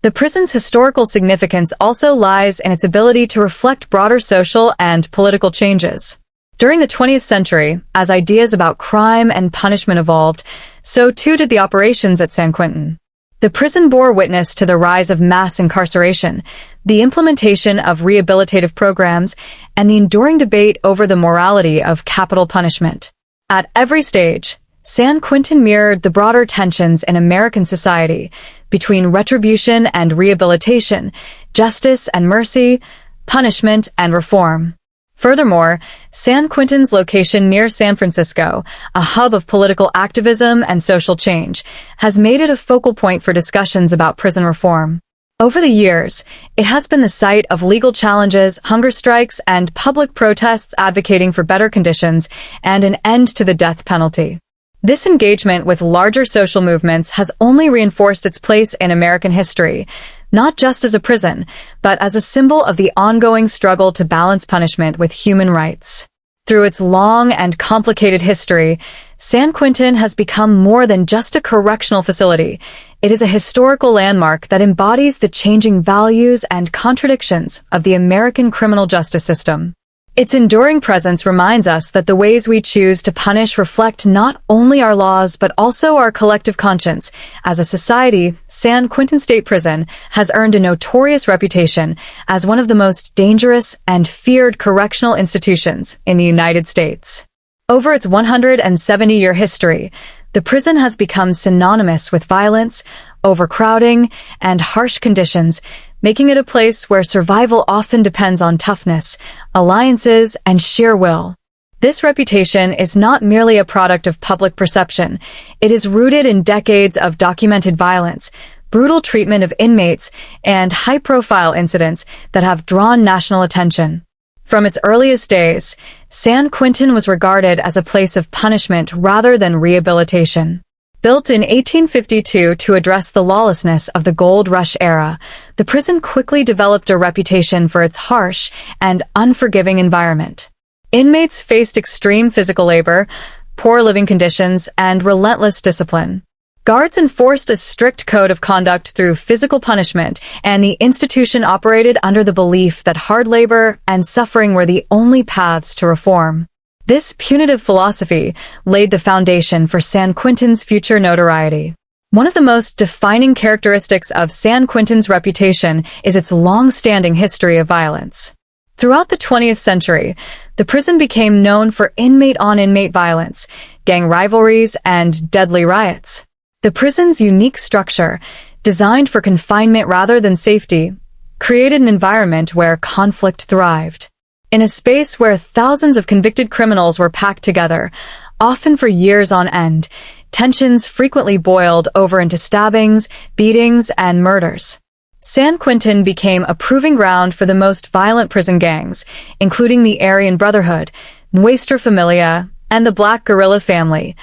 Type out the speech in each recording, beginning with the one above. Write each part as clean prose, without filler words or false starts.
The prison's historical significance also lies in its ability to reflect broader social and political changes. During the 20th century, as ideas about crime and punishment evolved, so too did the operations at San Quentin. The prison bore witness to the rise of mass incarceration, the implementation of rehabilitative programs, and the enduring debate over the morality of capital punishment. At every stage, San Quentin mirrored the broader tensions in American society between retribution and rehabilitation, justice and mercy, punishment and reform. Furthermore, San Quentin's location near San Francisco, a hub of political activism and social change, has made it a focal point for discussions about prison reform. Over the years, it has been the site of legal challenges, hunger strikes, and public protests advocating for better conditions and an end to the death penalty. This engagement with larger social movements has only reinforced its place in American history, not just as a prison, but as a symbol of the ongoing struggle to balance punishment with human rights. Through its long and complicated history, San Quentin has become more than just a correctional facility. It is a historical landmark that embodies the changing values and contradictions of the American criminal justice system. Its enduring presence reminds us that the ways we choose to punish reflect not only our laws but also our collective conscience. As a society, San Quentin State Prison has earned a notorious reputation as one of the most dangerous and feared correctional institutions in the United States. Over its 170-year history, the prison has become synonymous with violence, overcrowding, and harsh conditions, making it a place where survival often depends on toughness, alliances, and sheer will. This reputation is not merely a product of public perception. It is rooted in decades of documented violence, brutal treatment of inmates, and high-profile incidents that have drawn national attention. From its earliest days, San Quentin was regarded as a place of punishment rather than rehabilitation. Built in 1852 to address the lawlessness of the Gold Rush era, the prison quickly developed a reputation for its harsh and unforgiving environment. Inmates faced extreme physical labor, poor living conditions, and relentless discipline. Guards enforced a strict code of conduct through physical punishment, and the institution operated under the belief that hard labor and suffering were the only paths to reform. This punitive philosophy laid the foundation for San Quentin's future notoriety. One of the most defining characteristics of San Quentin's reputation is its long-standing history of violence. Throughout the 20th century, the prison became known for inmate-on-inmate violence, gang rivalries, and deadly riots. The prison's unique structure, designed for confinement rather than safety, created an environment where conflict thrived. In a space where thousands of convicted criminals were packed together, often for years on end, tensions frequently boiled over into stabbings, beatings, and murders. San Quentin became a proving ground for the most violent prison gangs, including the Aryan Brotherhood, Nuestra Familia, and the Black Guerrilla Family,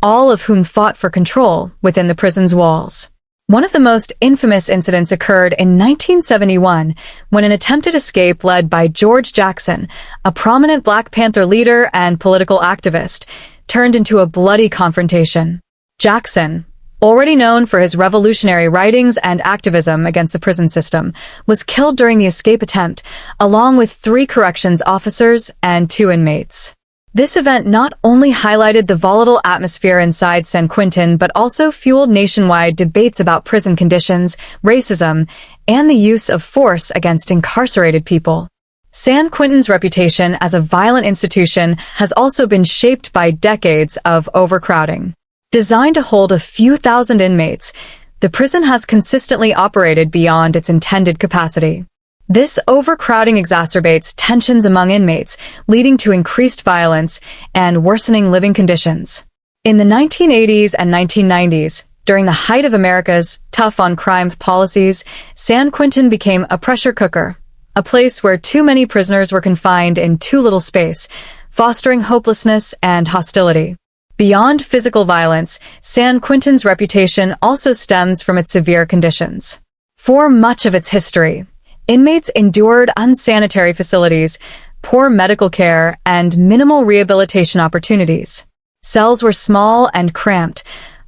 all of whom fought for control within the prison's walls. One of the most infamous incidents occurred in 1971 when an attempted escape led by George Jackson, a prominent Black Panther leader and political activist, turned into a bloody confrontation. Jackson, already known for his revolutionary writings and activism against the prison system, was killed during the escape attempt, along with 3 corrections officers and 2 inmates. This event not only highlighted the volatile atmosphere inside San Quentin, but also fueled nationwide debates about prison conditions, racism, and the use of force against incarcerated people. San Quentin's reputation as a violent institution has also been shaped by decades of overcrowding. Designed to hold a few thousand inmates, the prison has consistently operated beyond its intended capacity. This overcrowding exacerbates tensions among inmates, leading to increased violence and worsening living conditions. In the 1980s and 1990s, during the height of America's tough-on-crime policies, San Quentin became a pressure cooker, a place where too many prisoners were confined in too little space, fostering hopelessness and hostility. Beyond physical violence, San Quentin's reputation also stems from its severe conditions. For much of its history, inmates endured unsanitary facilities, poor medical care, and minimal rehabilitation opportunities. Cells were small and cramped,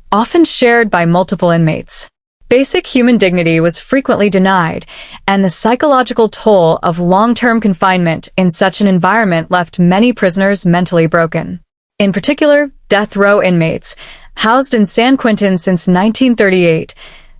often shared by multiple inmates. Basic human dignity was frequently denied, and the psychological toll of long-term confinement in such an environment left many prisoners mentally broken. In particular, death row inmates, housed in San Quentin since 1938,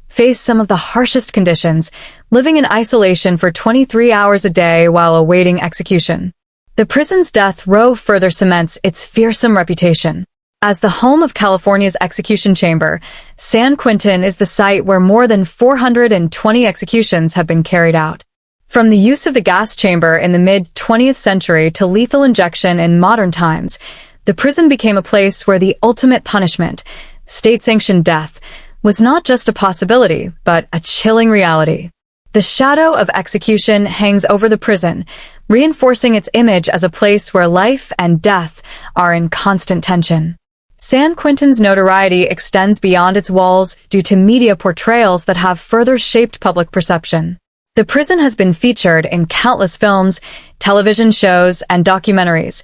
face some of the harshest conditions, living in isolation for 23 hours a day while awaiting execution. The prison's death row further cements its fearsome reputation. As the home of California's execution chamber, San Quentin is the site where more than 420 executions have been carried out. From the use of the gas chamber in the mid-20th century to lethal injection in modern times, the prison became a place where the ultimate punishment, state-sanctioned death, was not just a possibility, but a chilling reality. The shadow of execution hangs over the prison, reinforcing its image as a place where life and death are in constant tension. San Quentin's notoriety extends beyond its walls due to media portrayals that have further shaped public perception. The prison has been featured in countless films, television shows, and documentaries,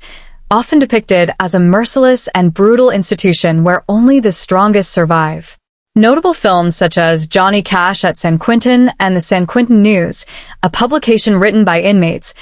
often depicted as a merciless and brutal institution where only the strongest survive. Notable films such as Johnny Cash at San Quentin and the San Quentin News, a publication written by inmates,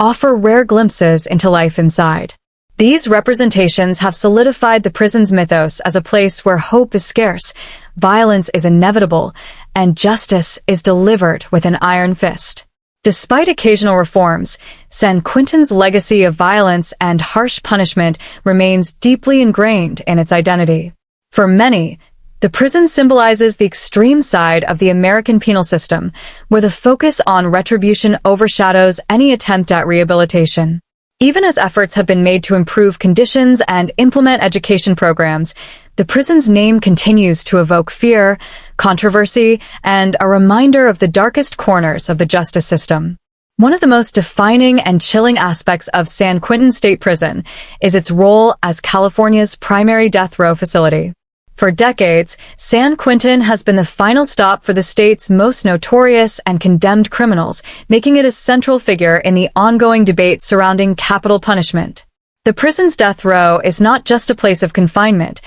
offer rare glimpses into life inside. These representations have solidified the prison's mythos as a place where hope is scarce, violence is inevitable, and justice is delivered with an iron fist. Despite occasional reforms, San Quentin's legacy of violence and harsh punishment remains deeply ingrained in its identity. For many, the prison symbolizes the extreme side of the American penal system, where the focus on retribution overshadows any attempt at rehabilitation. Even as efforts have been made to improve conditions and implement education programs, the prison's name continues to evoke fear, controversy, and a reminder of the darkest corners of the justice system. One of the most defining and chilling aspects of San Quentin State Prison is its role as California's primary death row facility. For decades, San Quentin has been the final stop for the state's most notorious and condemned criminals, making it a central figure in the ongoing debate surrounding capital punishment. The prison's death row is not just a place of confinement,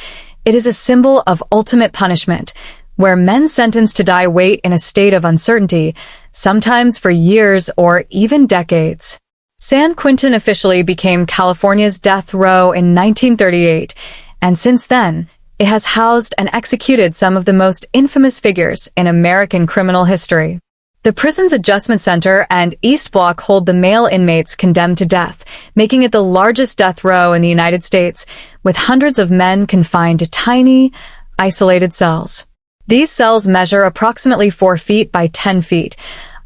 it is a symbol of ultimate punishment, where men sentenced to die wait in a state of uncertainty, sometimes for years or even decades. San Quentin officially became California's death row in 1938, and since then, it has housed and executed some of the most infamous figures in American criminal history. The prison's adjustment center and East Block hold the male inmates condemned to death, making it the largest death row in the United States, with hundreds of men confined to tiny, isolated cells. These cells measure approximately 4 feet by 10 feet,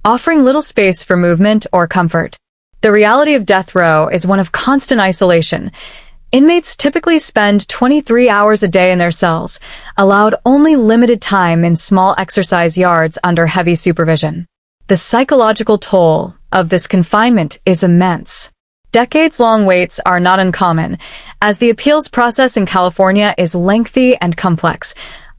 offering little space for movement or comfort. The reality of death row is one of constant isolation. Inmates typically spend 23 hours a day in their cells, allowed only limited time in small exercise yards under heavy supervision. The psychological toll of this confinement is immense. Decades-long waits are not uncommon, as the appeals process in California is lengthy and complex,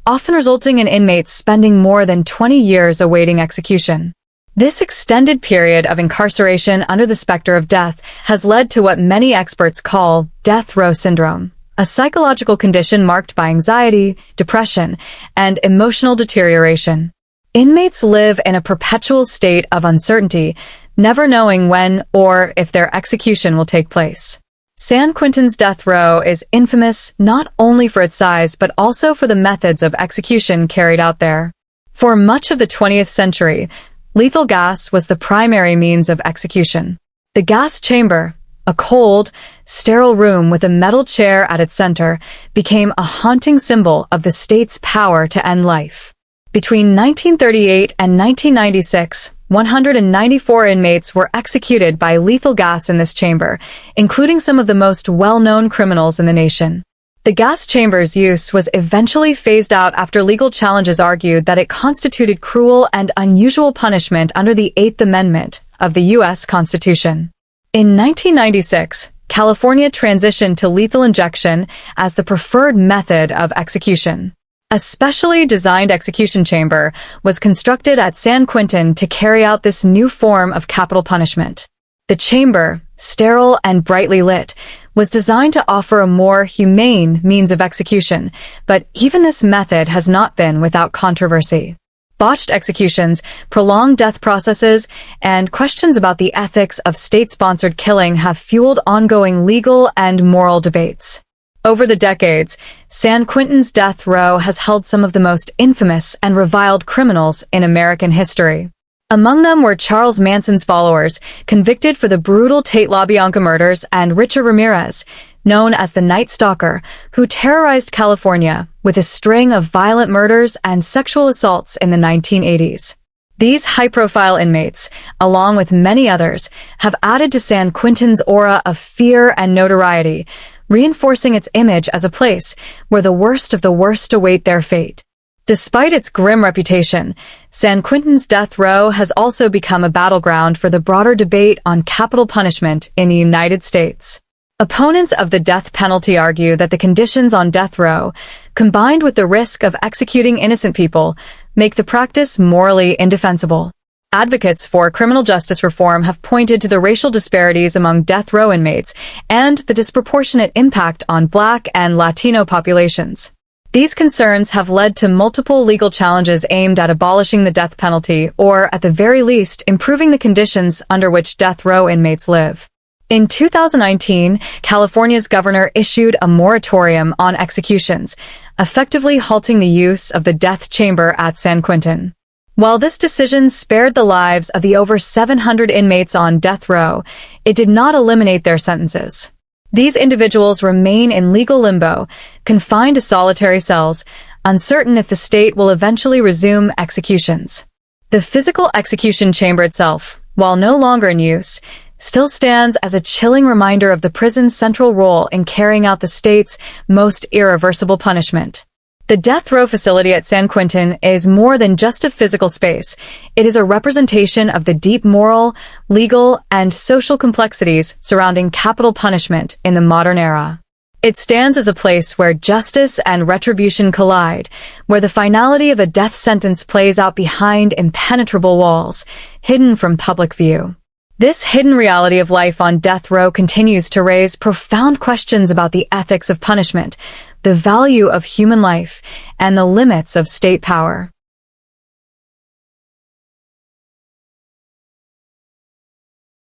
often resulting in inmates spending more than 20 years awaiting execution. This extended period of incarceration under the specter of death has led to what many experts call death row syndrome, a psychological condition marked by anxiety, depression, and emotional deterioration. Inmates live in a perpetual state of uncertainty, never knowing when or if their execution will take place. San Quentin's death row is infamous not only for its size but also for the methods of execution carried out there. For much of the 20th century, lethal gas was the primary means of execution. The gas chamber, a cold, sterile room with a metal chair at its center, became a haunting symbol of the state's power to end life. Between 1938 and 1996, 194 inmates were executed by lethal gas in this chamber, including some of the most well-known criminals in the nation. The gas chamber's use was eventually phased out after legal challenges argued that it constituted cruel and unusual punishment under the Eighth Amendment of the U.S. Constitution. In 1996, California transitioned to lethal injection as the preferred method of execution. A specially designed execution chamber was constructed at San Quentin to carry out this new form of capital punishment. The chamber, sterile and brightly lit, was designed to offer a more humane means of execution, but even this method has not been without controversy. Botched executions, prolonged death processes, and questions about the ethics of state-sponsored killing have fueled ongoing legal and moral debates. Over the decades, San Quentin's death row has held some of the most infamous and reviled criminals in American history. Among them were Charles Manson's followers, convicted for the brutal Tate LaBianca murders, and Richard Ramirez, known as the Night Stalker, who terrorized California with a string of violent murders and sexual assaults in the 1980s. These high-profile inmates, along with many others, have added to San Quentin's aura of fear and notoriety, reinforcing its image as a place where the worst of the worst await their fate. Despite its grim reputation, San Quentin's death row has also become a battleground for the broader debate on capital punishment in the United States. Opponents of the death penalty argue that the conditions on death row, combined with the risk of executing innocent people, make the practice morally indefensible. Advocates for criminal justice reform have pointed to the racial disparities among death row inmates and the disproportionate impact on Black and Latino populations. These concerns have led to multiple legal challenges aimed at abolishing the death penalty or, at the very least, improving the conditions under which death row inmates live. In 2019, California's governor issued a moratorium on executions, effectively halting the use of the death chamber at San Quentin. While this decision spared the lives of the over 700 inmates on death row, it did not eliminate their sentences. These individuals remain in legal limbo, confined to solitary cells, uncertain if the state will eventually resume executions. The physical execution chamber itself, while no longer in use, still stands as a chilling reminder of the prison's central role in carrying out the state's most irreversible punishment. The death row facility at San Quentin is more than just a physical space. It is a representation of the deep moral, legal, and social complexities surrounding capital punishment in the modern era. It stands as a place where justice and retribution collide, where the finality of a death sentence plays out behind impenetrable walls, hidden from public view. This hidden reality of life on death row continues to raise profound questions about the ethics of punishment, the value of human life, and the limits of state power.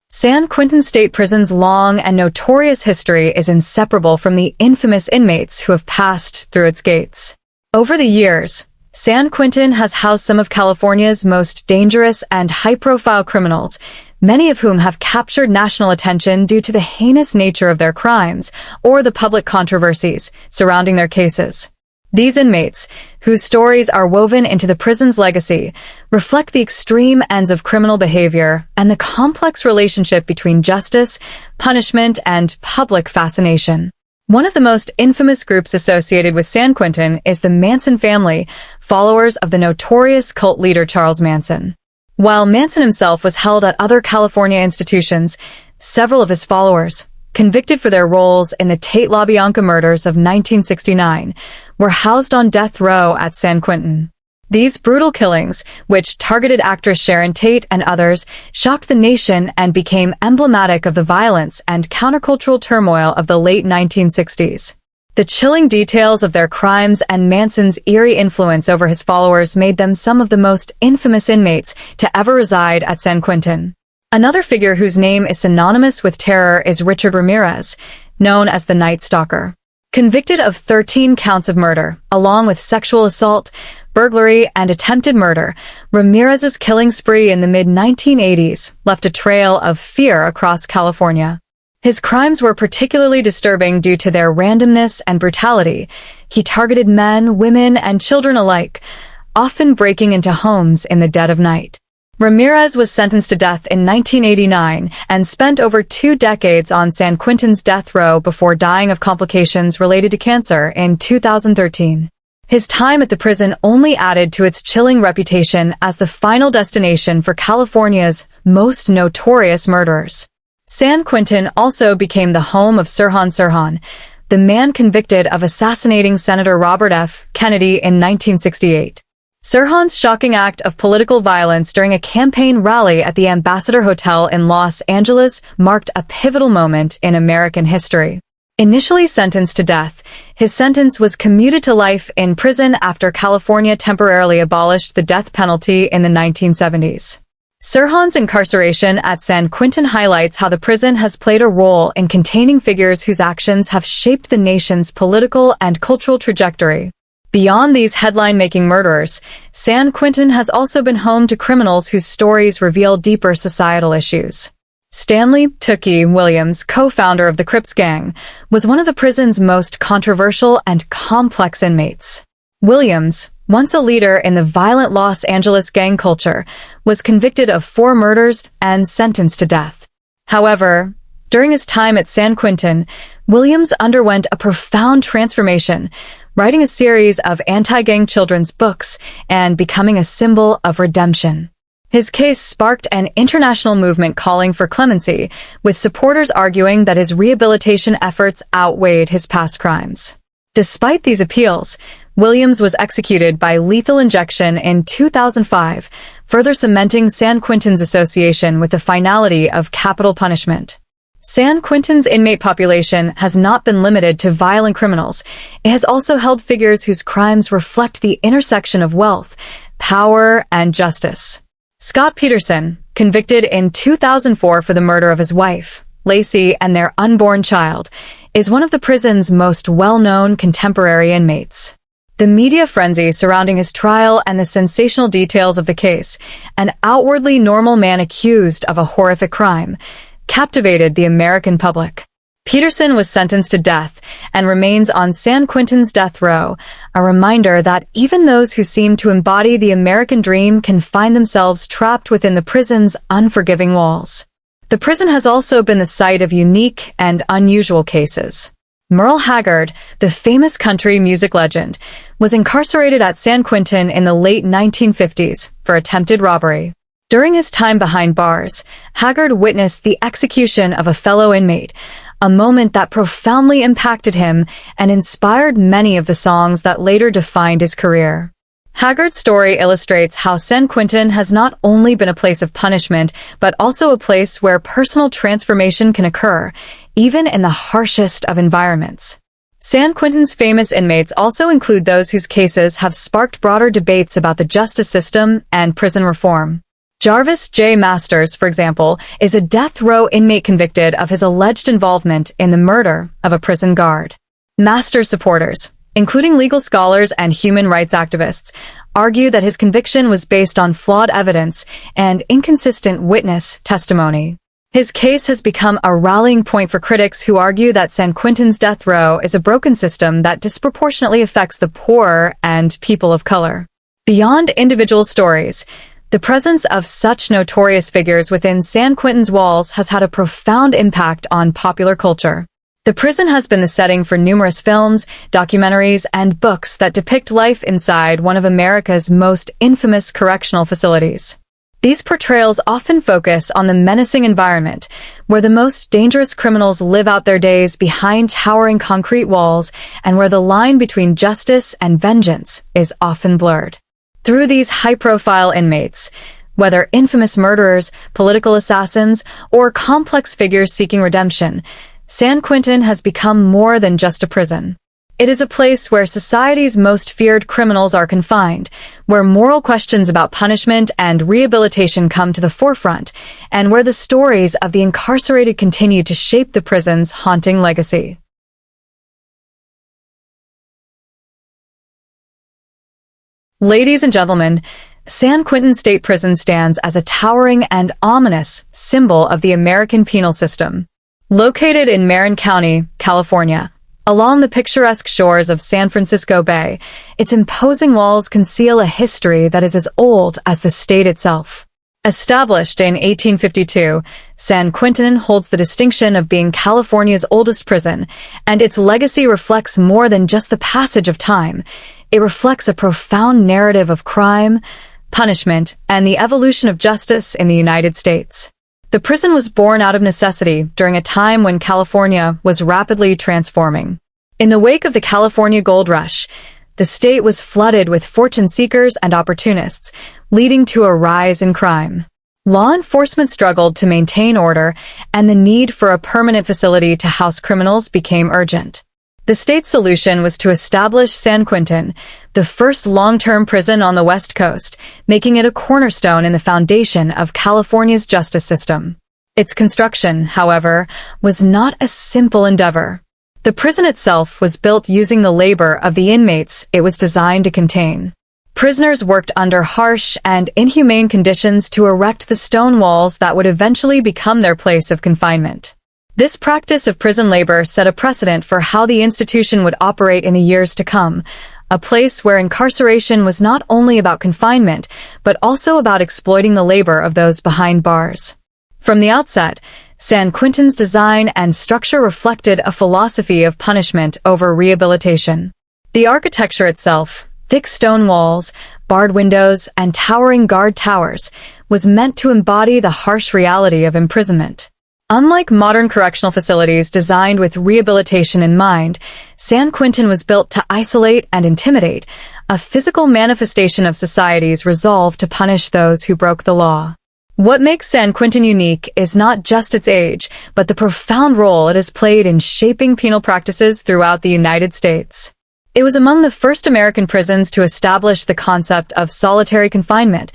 San Quentin State Prison's long and notorious history is inseparable from the infamous inmates who have passed through its gates. Over the years, San Quentin has housed some of California's most dangerous and high-profile criminals, many of whom have captured national attention due to the heinous nature of their crimes or the public controversies surrounding their cases. These inmates, whose stories are woven into the prison's legacy, reflect the extreme ends of criminal behavior and the complex relationship between justice, punishment, and public fascination. One of the most infamous groups associated with San Quentin is the Manson family, followers of the notorious cult leader Charles Manson. While Manson himself was held at other California institutions, several of his followers, convicted for their roles in the Tate LaBianca murders of 1969, were housed on death row at San Quentin. These brutal killings, which targeted actress Sharon Tate and others, shocked the nation and became emblematic of the violence and countercultural turmoil of the late 1960s. The chilling details of their crimes and Manson's eerie influence over his followers made them some of the most infamous inmates to ever reside at San Quentin. Another figure whose name is synonymous with terror is Richard Ramirez, known as the Night Stalker. Convicted of 13 counts of murder, along with sexual assault, burglary, and attempted murder, Ramirez's killing spree in the mid-1980s left a trail of fear across California. His crimes were particularly disturbing due to their randomness and brutality. He targeted men, women, and children alike, often breaking into homes in the dead of night. Ramirez was sentenced to death in 1989 and spent over 2 decades on San Quentin's death row before dying of complications related to cancer in 2013. His time at the prison only added to its chilling reputation as the final destination for California's most notorious murderers. San Quentin also became the home of Sirhan Sirhan, the man convicted of assassinating Senator Robert F. Kennedy in 1968. Sirhan's shocking act of political violence during a campaign rally at the Ambassador Hotel in Los Angeles marked a pivotal moment in American history. Initially sentenced to death, his sentence was commuted to life in prison after California temporarily abolished the death penalty in the 1970s. Sirhan's incarceration at San Quentin highlights how the prison has played a role in containing figures whose actions have shaped the nation's political and cultural trajectory. Beyond these headline-making murderers, San Quentin has also been home to criminals whose stories reveal deeper societal issues. Stanley "Tookie" Williams, co-founder of the Crips gang, was one of the prison's most controversial and complex inmates. Williams, once a leader in the violent Los Angeles gang culture, was convicted of 4 murders and sentenced to death. However, during his time at San Quentin, Williams underwent a profound transformation, writing a series of anti-gang children's books and becoming a symbol of redemption. His case sparked an international movement calling for clemency, with supporters arguing that his rehabilitation efforts outweighed his past crimes. Despite these appeals, Williams was executed by lethal injection in 2005, further cementing San Quentin's association with the finality of capital punishment. San Quentin's inmate population has not been limited to violent criminals. It has also held figures whose crimes reflect the intersection of wealth, power, and justice. Scott Peterson, convicted in 2004 for the murder of his wife, Lacey, and their unborn child, is one of the prison's most well-known contemporary inmates. The media frenzy surrounding his trial and the sensational details of the case, an outwardly normal man accused of a horrific crime, captivated the American public. Peterson was sentenced to death and remains on San Quentin's death row, a reminder that even those who seem to embody the American dream can find themselves trapped within the prison's unforgiving walls. The prison has also been the site of unique and unusual cases. Merle Haggard, the famous country music legend, was incarcerated at San Quentin in the late 1950s for attempted robbery. During his time behind bars, Haggard witnessed the execution of a fellow inmate, a moment that profoundly impacted him and inspired many of the songs that later defined his career. Haggard's story illustrates how San Quentin has not only been a place of punishment, but also a place where personal transformation can occur, even in the harshest of environments. San Quentin's famous inmates also include those whose cases have sparked broader debates about the justice system and prison reform. Jarvis J. Masters, for example, is a death row inmate convicted of his alleged involvement in the murder of a prison guard. Masters supporters, including legal scholars and human rights activists, argue that his conviction was based on flawed evidence and inconsistent witness testimony. His case has become a rallying point for critics who argue that San Quentin's death row is a broken system that disproportionately affects the poor and people of color. Beyond individual stories, the presence of such notorious figures within San Quentin's walls has had a profound impact on popular culture. The prison has been the setting for numerous films, documentaries, and books that depict life inside one of America's most infamous correctional facilities. These portrayals often focus on the menacing environment, where the most dangerous criminals live out their days behind towering concrete walls and where the line between justice and vengeance is often blurred. Through these high-profile inmates, whether infamous murderers, political assassins, or complex figures seeking redemption, San Quentin has become more than just a prison. It is a place where society's most feared criminals are confined, where moral questions about punishment and rehabilitation come to the forefront, and where the stories of the incarcerated continue to shape the prison's haunting legacy. Ladies and gentlemen, San Quentin State Prison stands as a towering and ominous symbol of the American penal system. Located in Marin County, California, along the picturesque shores of San Francisco Bay, its imposing walls conceal a history that is as old as the state itself. Established in 1852, San Quentin holds the distinction of being California's oldest prison, and its legacy reflects more than just the passage of time. It reflects a profound narrative of crime, punishment, and the evolution of justice in the United States. The prison was born out of necessity during a time when California was rapidly transforming. In the wake of the California Gold Rush, the state was flooded with fortune seekers and opportunists, leading to a rise in crime. Law enforcement struggled to maintain order, and the need for a permanent facility to house criminals became urgent. The state's solution was to establish San Quentin, the first long-term prison on the West Coast, making it a cornerstone in the foundation of California's justice system. Its construction, however, was not a simple endeavor. The prison itself was built using the labor of the inmates it was designed to contain. Prisoners worked under harsh and inhumane conditions to erect the stone walls that would eventually become their place of confinement. This practice of prison labor set a precedent for how the institution would operate in the years to come, a place where incarceration was not only about confinement, but also about exploiting the labor of those behind bars. From the outset, San Quentin's design and structure reflected a philosophy of punishment over rehabilitation. The architecture itself, thick stone walls, barred windows, and towering guard towers, was meant to embody the harsh reality of imprisonment. Unlike modern correctional facilities designed with rehabilitation in mind, San Quentin was built to isolate and intimidate, a physical manifestation of society's resolve to punish those who broke the law. What makes San Quentin unique is not just its age, but the profound role it has played in shaping penal practices throughout the United States. It was among the first American prisons to establish the concept of solitary confinement,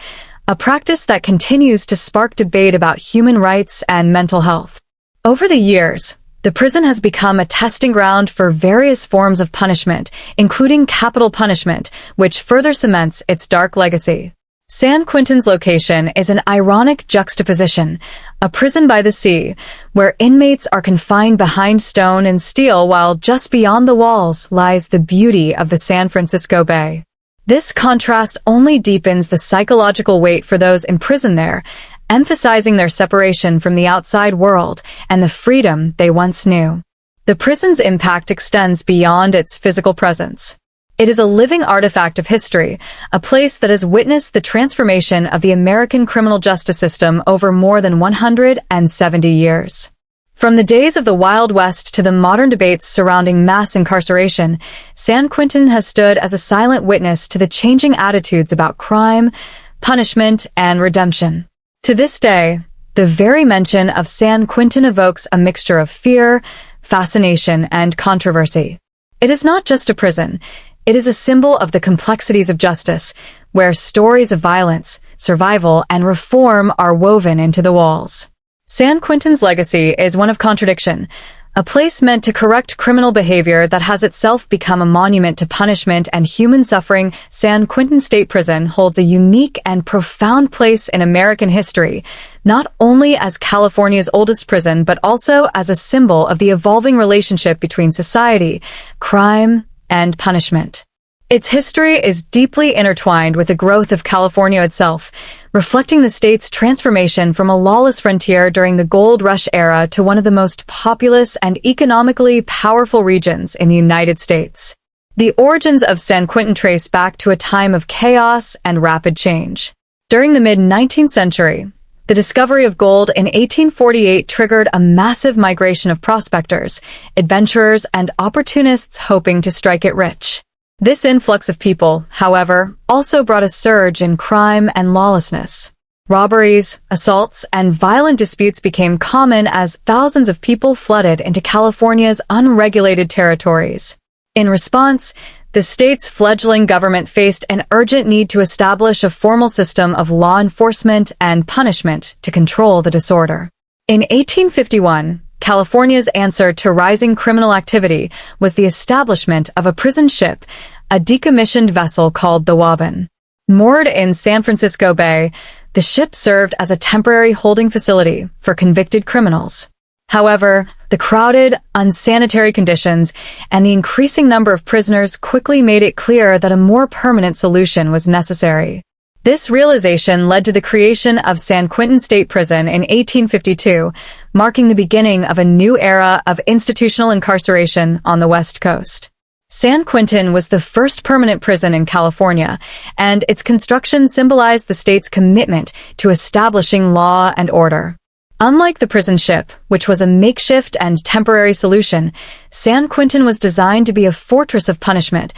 a practice that continues to spark debate about human rights and mental health. Over the years, the prison has become a testing ground for various forms of punishment, including capital punishment, which further cements its dark legacy. San Quentin's location is an ironic juxtaposition, a prison by the sea, where inmates are confined behind stone and steel while just beyond the walls lies the beauty of the San Francisco Bay. This contrast only deepens the psychological weight for those imprisoned there, emphasizing their separation from the outside world and the freedom they once knew. The prison's impact extends beyond its physical presence. It is a living artifact of history, a place that has witnessed the transformation of the American criminal justice system over more than 170 years. From the days of the Wild West to the modern debates surrounding mass incarceration, San Quentin has stood as a silent witness to the changing attitudes about crime, punishment, and redemption. To this day, the very mention of San Quentin evokes a mixture of fear, fascination, and controversy. It is not just a prison. It is a symbol of the complexities of justice, where stories of violence, survival, and reform are woven into the walls. San Quentin's legacy is one of contradiction, a place meant to correct criminal behavior that has itself become a monument to punishment and human suffering. San Quentin State Prison holds a unique and profound place in American history, not only as California's oldest prison, but also as a symbol of the evolving relationship between society, crime, and punishment. Its history is deeply intertwined with the growth of California itself, reflecting the state's transformation from a lawless frontier during the gold rush era to one of the most populous and economically powerful regions in the United States. The origins of San Quentin trace back to a time of chaos and rapid change. During the mid-19th century, the discovery of gold in 1848 triggered a massive migration of prospectors, adventurers, and opportunists hoping to strike it rich. This influx of people, however, also brought a surge in crime and lawlessness. Robberies, assaults, and violent disputes became common as thousands of people flooded into California's unregulated territories. In response, the state's fledgling government faced an urgent need to establish a formal system of law enforcement and punishment to control the disorder. In 1851, California's answer to rising criminal activity was the establishment of a prison ship, a decommissioned vessel called the Waban. Moored in San Francisco Bay, the ship served as a temporary holding facility for convicted criminals. However, the crowded, unsanitary conditions and the increasing number of prisoners quickly made it clear that a more permanent solution was necessary. This realization led to the creation of San Quentin State Prison in 1852, marking the beginning of a new era of institutional incarceration on the West Coast. San Quentin was the first permanent prison in California, and its construction symbolized the state's commitment to establishing law and order. Unlike the prison ship, which was a makeshift and temporary solution, San Quentin was designed to be a fortress of punishment,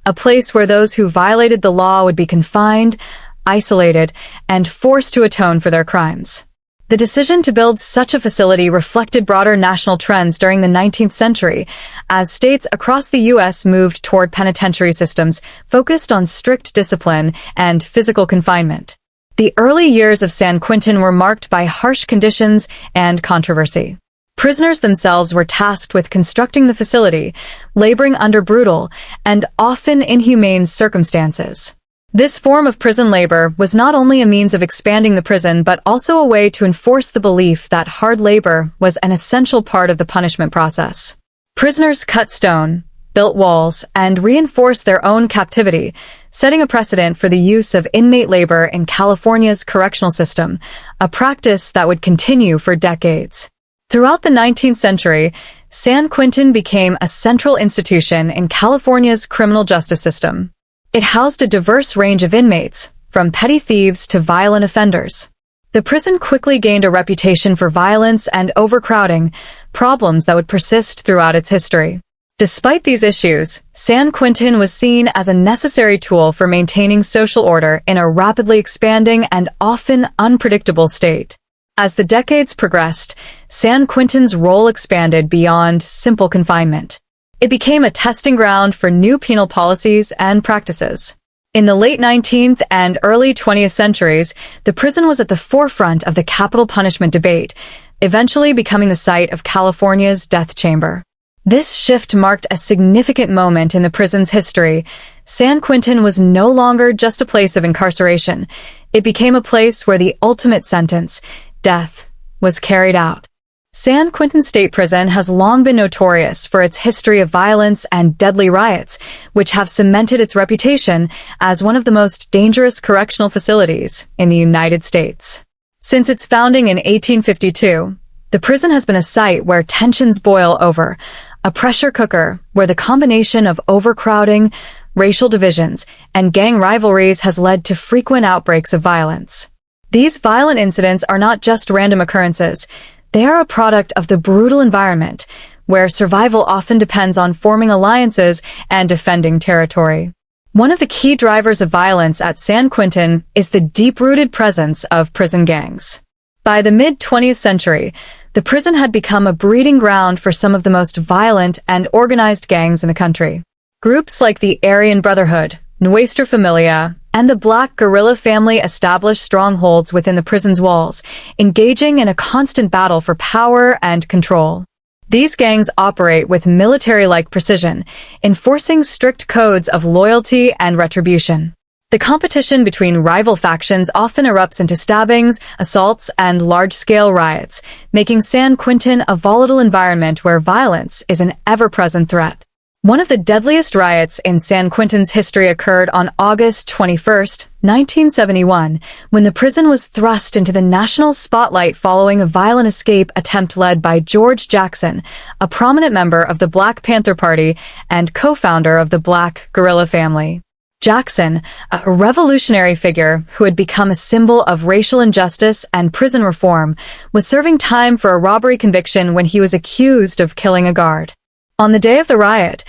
a place where those who violated the law would be confined, isolated, and forced to atone for their crimes. The decision to build such a facility reflected broader national trends during the 19th century, as states across the U.S. moved toward penitentiary systems focused on strict discipline and physical confinement. The early years of San Quentin were marked by harsh conditions and controversy. Prisoners themselves were tasked with constructing the facility, laboring under brutal and often inhumane circumstances. This form of prison labor was not only a means of expanding the prison but also a way to enforce the belief that hard labor was an essential part of the punishment process. Prisoners cut stone, built walls, and reinforced their own captivity, setting a precedent for the use of inmate labor in California's correctional system, a practice that would continue for decades. Throughout the 19th century, San Quentin became a central institution in California's criminal justice system. It housed a diverse range of inmates, from petty thieves to violent offenders. The prison quickly gained a reputation for violence and overcrowding, problems that would persist throughout its history. Despite these issues, San Quentin was seen as a necessary tool for maintaining social order in a rapidly expanding and often unpredictable state. As the decades progressed, San Quentin's role expanded beyond simple confinement. It became a testing ground for new penal policies and practices. In the late 19th and early 20th centuries, the prison was at the forefront of the capital punishment debate, eventually becoming the site of California's death chamber. This shift marked a significant moment in the prison's history. San Quentin was no longer just a place of incarceration. It became a place where the ultimate sentence, death, was carried out. San Quentin State Prison has long been notorious for its history of violence and deadly riots, which have cemented its reputation as one of the most dangerous correctional facilities in the United States. Since its founding in 1852, the prison has been a site where tensions boil over, a pressure cooker where the combination of overcrowding, racial divisions, and gang rivalries has led to frequent outbreaks of violence. These violent incidents are not just random occurrences. They are a product of the brutal environment, where survival often depends on forming alliances and defending territory. One of the key drivers of violence at San Quentin is the deep-rooted presence of prison gangs. By the mid-20th century, the prison had become a breeding ground for some of the most violent and organized gangs in the country. Groups like the Aryan Brotherhood, Nuestra Familia, and the Black Guerrilla Family established strongholds within the prison's walls, engaging in a constant battle for power and control. These gangs operate with military-like precision, enforcing strict codes of loyalty and retribution. The competition between rival factions often erupts into stabbings, assaults, and large-scale riots, making San Quentin a volatile environment where violence is an ever-present threat. One of the deadliest riots in San Quentin's history occurred on August 21, 1971, when the prison was thrust into the national spotlight following a violent escape attempt led by George Jackson, a prominent member of the Black Panther Party and co-founder of the Black Guerrilla Family. Jackson, a revolutionary figure who had become a symbol of racial injustice and prison reform, was serving time for a robbery conviction when he was accused of killing a guard. On the day of the riot,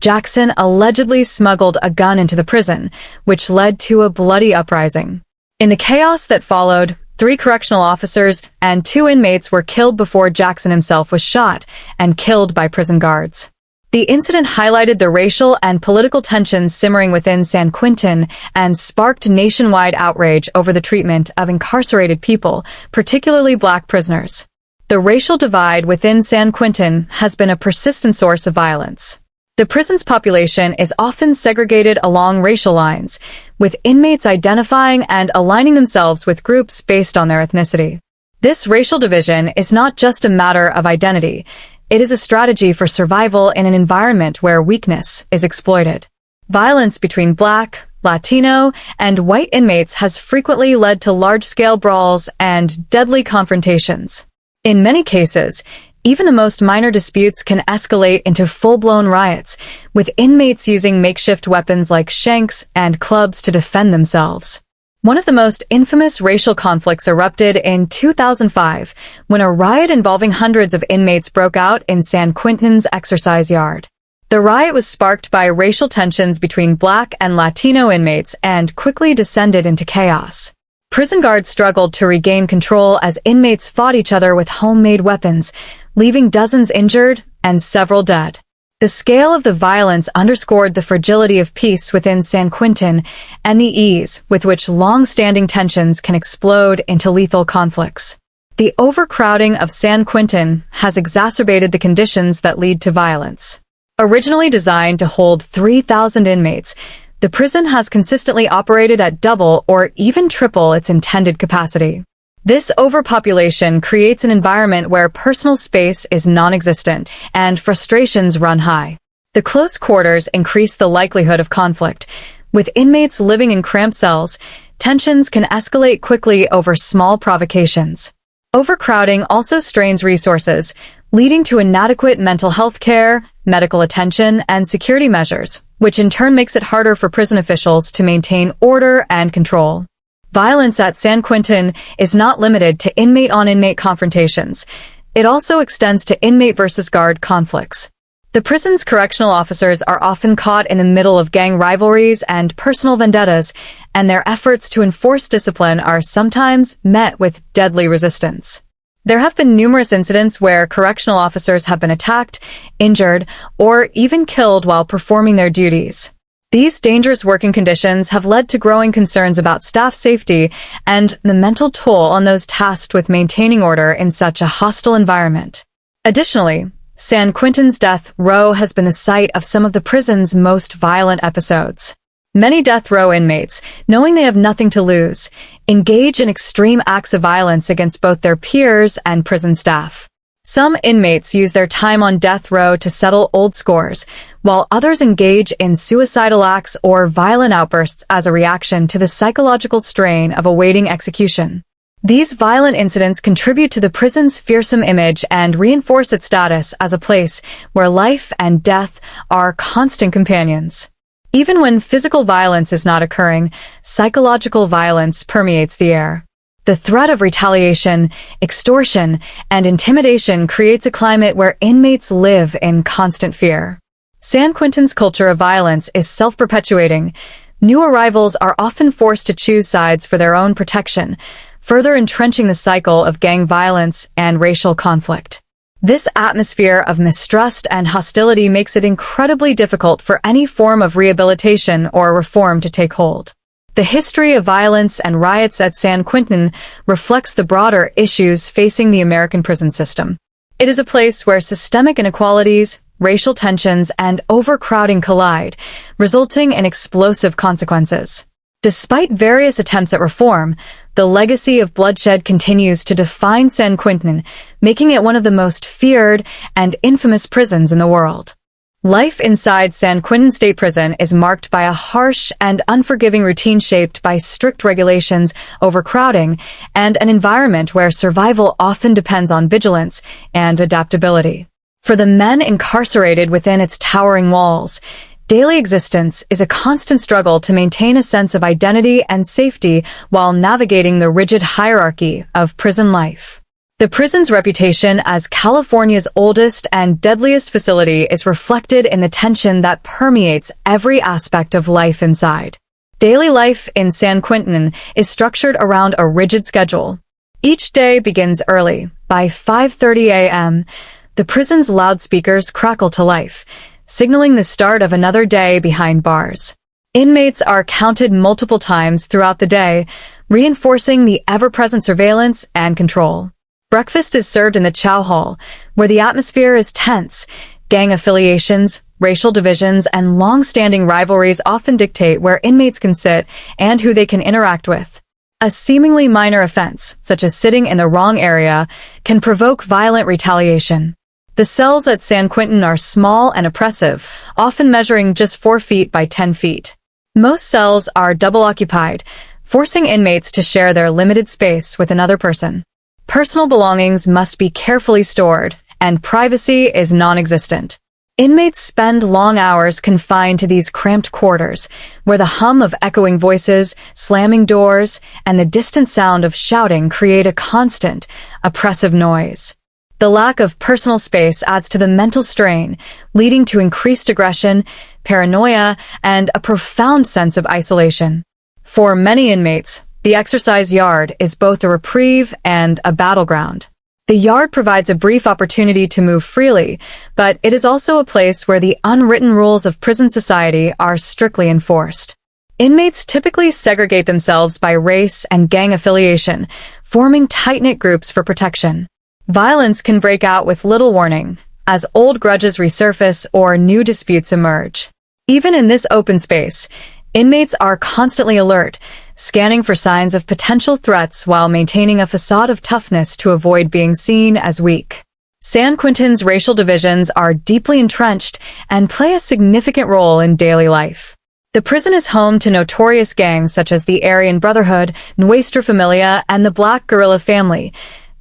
Jackson allegedly smuggled a gun into the prison, which led to a bloody uprising. In the chaos that followed, 3 correctional officers and 2 inmates were killed before Jackson himself was shot and killed by prison guards. The incident highlighted the racial and political tensions simmering within San Quentin and sparked nationwide outrage over the treatment of incarcerated people, particularly Black prisoners. The racial divide within San Quentin has been a persistent source of violence. The prison's population is often segregated along racial lines, with inmates identifying and aligning themselves with groups based on their ethnicity. This racial division is not just a matter of identity. It is a strategy for survival in an environment where weakness is exploited. Violence between Black, Latino, and white inmates has frequently led to large-scale brawls and deadly confrontations. In many cases, even the most minor disputes can escalate into full-blown riots, with inmates using makeshift weapons like shanks and clubs to defend themselves. One of the most infamous racial conflicts erupted in 2005 when a riot involving hundreds of inmates broke out in San Quentin's exercise yard. The riot was sparked by racial tensions between Black and Latino inmates and quickly descended into chaos. Prison guards struggled to regain control as inmates fought each other with homemade weapons, leaving dozens injured and several dead. The scale of the violence underscored the fragility of peace within San Quentin and the ease with which long-standing tensions can explode into lethal conflicts. The overcrowding of San Quentin has exacerbated the conditions that lead to violence. Originally designed to hold 3,000 inmates, the prison has consistently operated at double or even triple its intended capacity. This overpopulation creates an environment where personal space is non-existent and frustrations run high. The close quarters increase the likelihood of conflict. With inmates living in cramped cells, tensions can escalate quickly over small provocations. Overcrowding also strains resources, leading to inadequate mental health care, medical attention, and security measures, which in turn makes it harder for prison officials to maintain order and control. Violence at San Quentin is not limited to inmate-on-inmate confrontations. It also extends to inmate versus guard conflicts. The prison's correctional officers are often caught in the middle of gang rivalries and personal vendettas, and their efforts to enforce discipline are sometimes met with deadly resistance. There have been numerous incidents where correctional officers have been attacked, injured, or even killed while performing their duties. These dangerous working conditions have led to growing concerns about staff safety and the mental toll on those tasked with maintaining order in such a hostile environment. Additionally, San Quentin's death row has been the site of some of the prison's most violent episodes. Many death row inmates, knowing they have nothing to lose, engage in extreme acts of violence against both their peers and prison staff. Some inmates use their time on death row to settle old scores, while others engage in suicidal acts or violent outbursts as a reaction to the psychological strain of awaiting execution. These violent incidents contribute to the prison's fearsome image and reinforce its status as a place where life and death are constant companions. Even when physical violence is not occurring, psychological violence permeates the air. The threat of retaliation, extortion, and intimidation creates a climate where inmates live in constant fear. San Quentin's culture of violence is self-perpetuating. New arrivals are often forced to choose sides for their own protection, further entrenching the cycle of gang violence and racial conflict. This atmosphere of mistrust and hostility makes it incredibly difficult for any form of rehabilitation or reform to take hold. The history of violence and riots at San Quentin reflects the broader issues facing the American prison system. It is a place where systemic inequalities, racial tensions, and overcrowding collide, resulting in explosive consequences. Despite various attempts at reform, the legacy of bloodshed continues to define San Quentin, making it one of the most feared and infamous prisons in the world. Life inside San Quentin State Prison is marked by a harsh and unforgiving routine shaped by strict regulations, overcrowding, and an environment where survival often depends on vigilance and adaptability. For the men incarcerated within its towering walls, daily existence is a constant struggle to maintain a sense of identity and safety while navigating the rigid hierarchy of prison life. The prison's reputation as California's oldest and deadliest facility is reflected in the tension that permeates every aspect of life inside. Daily life in San Quentin is structured around a rigid schedule. Each day begins early. By 5:30 a.m., the prison's loudspeakers crackle to life, signaling the start of another day behind bars. Inmates are counted multiple times throughout the day, reinforcing the ever-present surveillance and control. Breakfast is served in the chow hall, where the atmosphere is tense. Gang affiliations, racial divisions, and long-standing rivalries often dictate where inmates can sit and who they can interact with. A seemingly minor offense, such as sitting in the wrong area, can provoke violent retaliation. The cells at San Quentin are small and oppressive, often measuring just 4 feet by 10 feet. Most cells are double-occupied, forcing inmates to share their limited space with another person. Personal belongings must be carefully stored, and privacy is non-existent. Inmates spend long hours confined to these cramped quarters, where the hum of echoing voices, slamming doors, and the distant sound of shouting create a constant, oppressive noise. The lack of personal space adds to the mental strain, leading to increased aggression, paranoia, and a profound sense of isolation. For many inmates, the exercise yard is both a reprieve and a battleground. The yard provides a brief opportunity to move freely, but it is also a place where the unwritten rules of prison society are strictly enforced. Inmates typically segregate themselves by race and gang affiliation, forming tight-knit groups for protection. Violence can break out with little warning, as old grudges resurface or new disputes emerge. Even in this open space, inmates are constantly alert, scanning for signs of potential threats while maintaining a facade of toughness to avoid being seen as weak. San Quentin's racial divisions are deeply entrenched and play a significant role in daily life. The prison is home to notorious gangs such as the Aryan Brotherhood, Nuestra Familia, and the Black Guerrilla Family,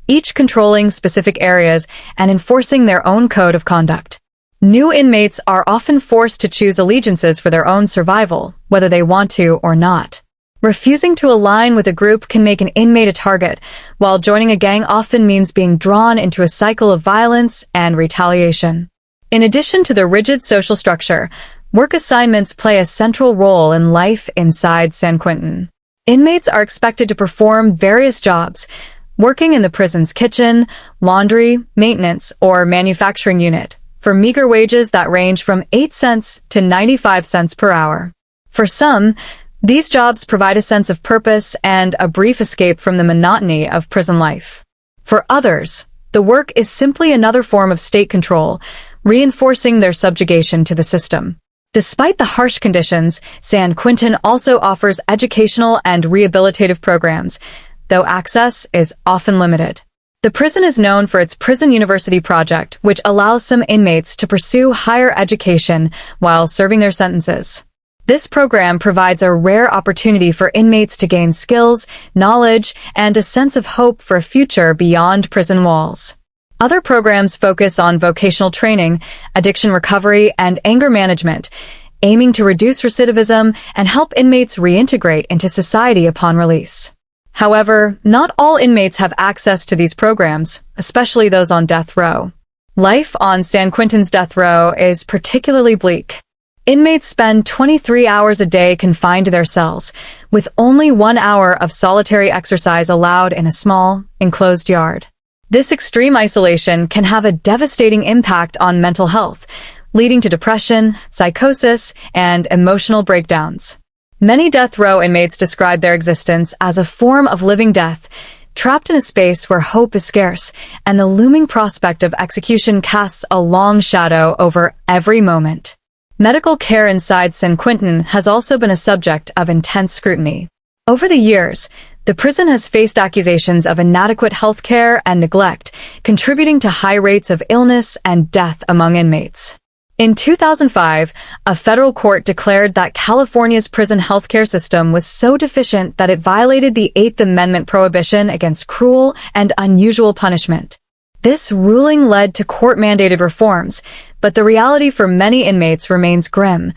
each controlling specific areas and enforcing their own code of conduct. New inmates are often forced to choose allegiances for their own survival, whether they want to or not. Refusing to align with a group can make an inmate a target, while joining a gang often means being drawn into a cycle of violence and retaliation. In addition to the rigid social structure, work assignments play a central role in life inside San Quentin. Inmates are expected to perform various jobs, working in the prison's kitchen, laundry, maintenance, or manufacturing unit, for meager wages that range from 8 cents to 95 cents per hour. For some, these jobs provide a sense of purpose and a brief escape from the monotony of prison life. For others, the work is simply another form of state control, reinforcing their subjugation to the system. Despite the harsh conditions, San Quentin also offers educational and rehabilitative programs, though access is often limited. The prison is known for its Prison University project, which allows some inmates to pursue higher education while serving their sentences. This program provides a rare opportunity for inmates to gain skills, knowledge, and a sense of hope for a future beyond prison walls. Other programs focus on vocational training, addiction recovery, and anger management, aiming to reduce recidivism and help inmates reintegrate into society upon release. However, not all inmates have access to these programs, especially those on death row. Life on San Quentin's death row is particularly bleak. Inmates spend 23 hours a day confined to their cells, with only 1 hour of solitary exercise allowed in a small, enclosed yard. This extreme isolation can have a devastating impact on mental health, leading to depression, psychosis, and emotional breakdowns. Many death row inmates describe their existence as a form of living death, trapped in a space where hope is scarce, and the looming prospect of execution casts a long shadow over every moment. Medical care inside San Quentin has also been a subject of intense scrutiny. Over the years, the prison has faced accusations of inadequate health care and neglect, contributing to high rates of illness and death among inmates. In 2005, a federal court declared that California's prison healthcare system was so deficient that it violated the Eighth Amendment prohibition against cruel and unusual punishment. This ruling led to court-mandated reforms, but the reality for many inmates remains grim.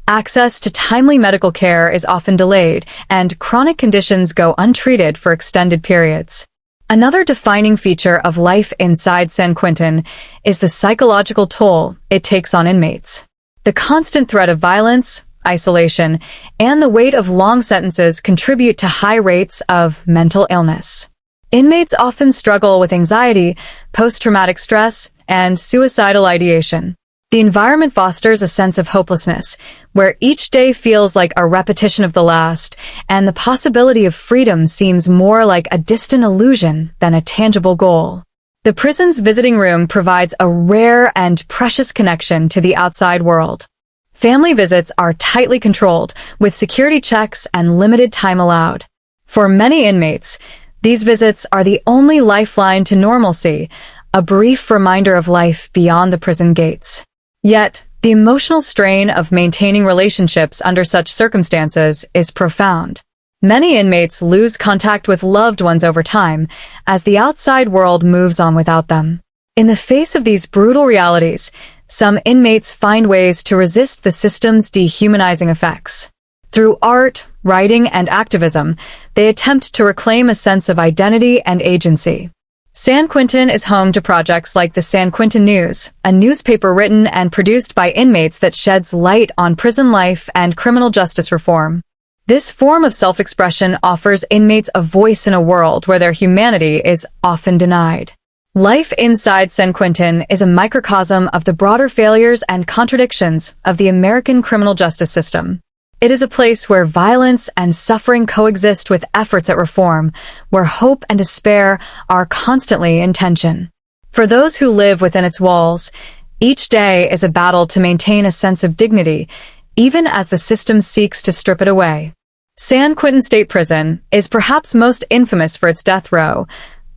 Access to timely medical care is often delayed, and chronic conditions go untreated for extended periods. Another defining feature of life inside San Quentin is the psychological toll it takes on inmates. The constant threat of violence, isolation, and the weight of long sentences contribute to high rates of mental illness. Inmates often struggle with anxiety, post-traumatic stress, and suicidal ideation. The environment fosters a sense of hopelessness, where each day feels like a repetition of the last, and the possibility of freedom seems more like a distant illusion than a tangible goal. The prison's visiting room provides a rare and precious connection to the outside world. Family visits are tightly controlled, with security checks and limited time allowed. For many inmates, these visits are the only lifeline to normalcy, a brief reminder of life beyond the prison gates. Yet, the emotional strain of maintaining relationships under such circumstances is profound. Many inmates lose contact with loved ones over time, as the outside world moves on without them. In the face of these brutal realities, some inmates find ways to resist the system's dehumanizing effects. Through art, writing, and activism, they attempt to reclaim a sense of identity and agency. San Quentin is home to projects like the San Quentin News, a newspaper written and produced by inmates that sheds light on prison life and criminal justice reform. This form of self-expression offers inmates a voice in a world where their humanity is often denied. Life inside San Quentin is a microcosm of the broader failures and contradictions of the American criminal justice system. It is a place where violence and suffering coexist with efforts at reform, where hope and despair are constantly in tension. For those who live within its walls, each day is a battle to maintain a sense of dignity, even as the system seeks to strip it away. San Quentin State Prison is perhaps most infamous for its death row,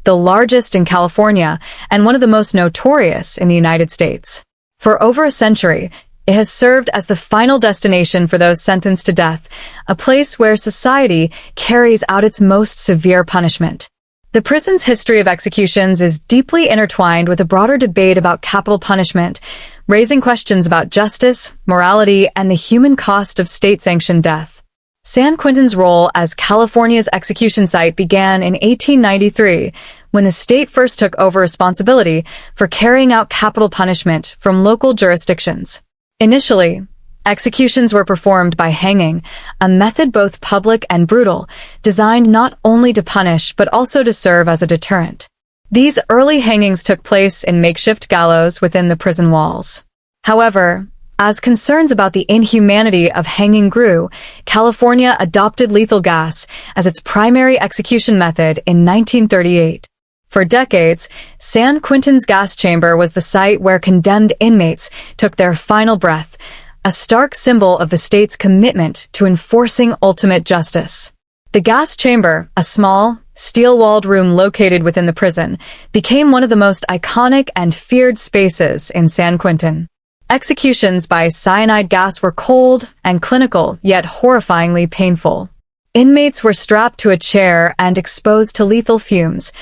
the largest in California and one of the most notorious in the United States. For over a century, it has served as the final destination for those sentenced to death, a place where society carries out its most severe punishment. The prison's history of executions is deeply intertwined with a broader debate about capital punishment, raising questions about justice, morality, and the human cost of state-sanctioned death. San Quentin's role as California's execution site began in 1893, when the state first took over responsibility for carrying out capital punishment from local jurisdictions. Initially, executions were performed by hanging, a method both public and brutal, designed not only to punish but also to serve as a deterrent. These early hangings took place in makeshift gallows within the prison walls. However, as concerns about the inhumanity of hanging grew, California adopted lethal gas as its primary execution method in 1938. For decades, San Quentin's gas chamber was the site where condemned inmates took their final breath, a stark symbol of the state's commitment to enforcing ultimate justice. The gas chamber, a small, steel-walled room located within the prison, became one of the most iconic and feared spaces in San Quentin. Executions by cyanide gas were cold and clinical, yet horrifyingly painful. Inmates were strapped to a chair and exposed to lethal fumes,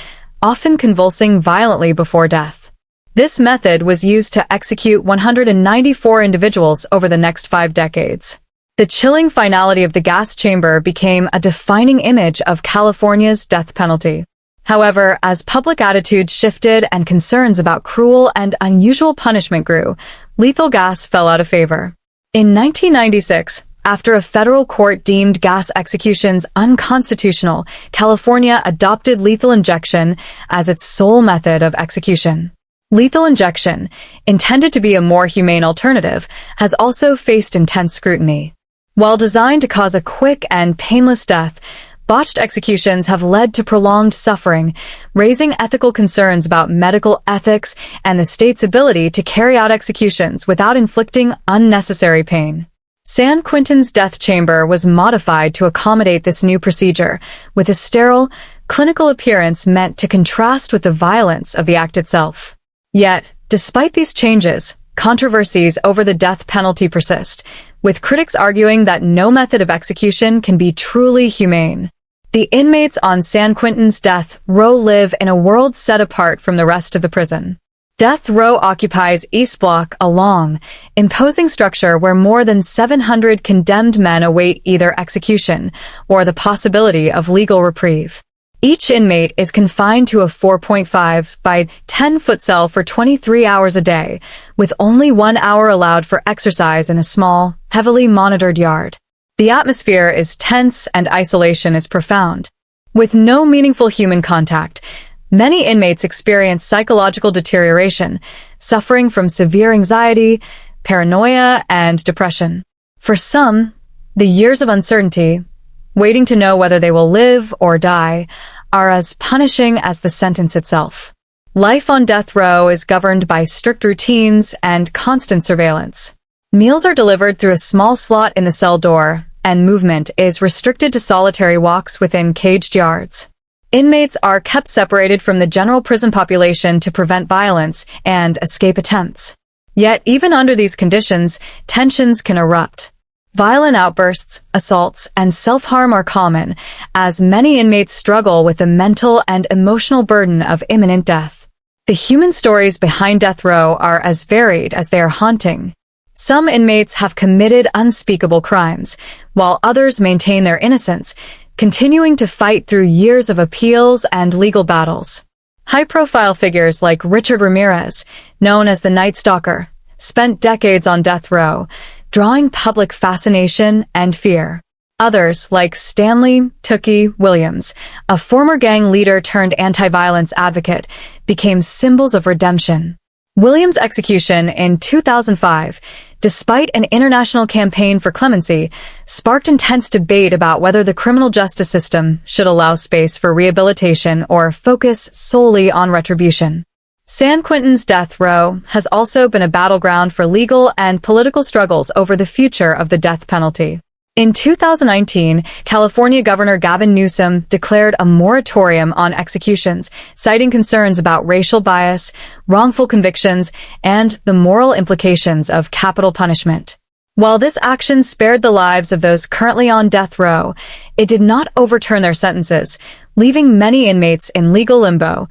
often convulsing violently before death. This method was used to execute 194 individuals over the next 5 decades. The chilling finality of the gas chamber became a defining image of California's death penalty. However, as public attitudes shifted and concerns about cruel and unusual punishment grew, lethal gas fell out of favor. In 1996, after a federal court deemed gas executions unconstitutional, California adopted lethal injection as its sole method of execution. Lethal injection, intended to be a more humane alternative, has also faced intense scrutiny. While designed to cause a quick and painless death, botched executions have led to prolonged suffering, raising ethical concerns about medical ethics and the state's ability to carry out executions without inflicting unnecessary pain. San Quentin's death chamber was modified to accommodate this new procedure, with a sterile, clinical appearance meant to contrast with the violence of the act itself. Yet, despite these changes, controversies over the death penalty persist, with critics arguing that no method of execution can be truly humane. The inmates on San Quentin's death row live in a world set apart from the rest of the prison. Death row occupies East Block, a long, imposing structure where more than 700 condemned men await either execution or the possibility of legal reprieve. Each inmate is confined to a 4.5 by 10-foot cell for 23 hours a day, with only 1 hour allowed for exercise in a small, heavily monitored yard. The atmosphere is tense and isolation is profound. With no meaningful human contact, many inmates experience psychological deterioration, suffering from severe anxiety, paranoia, and depression. For some, the years of uncertainty, waiting to know whether they will live or die, are as punishing as the sentence itself. Life on death row is governed by strict routines and constant surveillance. Meals are delivered through a small slot in the cell door, and movement is restricted to solitary walks within caged yards. Inmates are kept separated from the general prison population to prevent violence and escape attempts. Yet, even under these conditions, tensions can erupt. Violent outbursts, assaults, and self-harm are common, as many inmates struggle with the mental and emotional burden of imminent death. The human stories behind death row are as varied as they are haunting. Some inmates have committed unspeakable crimes, while others maintain their innocence, continuing to fight through years of appeals and legal battles. High-profile figures like Richard Ramirez, known as the Night Stalker, spent decades on death row, drawing public fascination and fear. Others, like Stanley "Tookie" Williams, a former gang leader turned anti-violence advocate, became symbols of redemption. Williams' execution in 2005, despite an international campaign for clemency, sparked intense debate about whether the criminal justice system should allow space for rehabilitation or focus solely on retribution. San Quentin's death row has also been a battleground for legal and political struggles over the future of the death penalty. In 2019, California Governor Gavin Newsom declared a moratorium on executions, citing concerns about racial bias, wrongful convictions, and the moral implications of capital punishment. While this action spared the lives of those currently on death row, it did not overturn their sentences, leaving many inmates in legal limbo,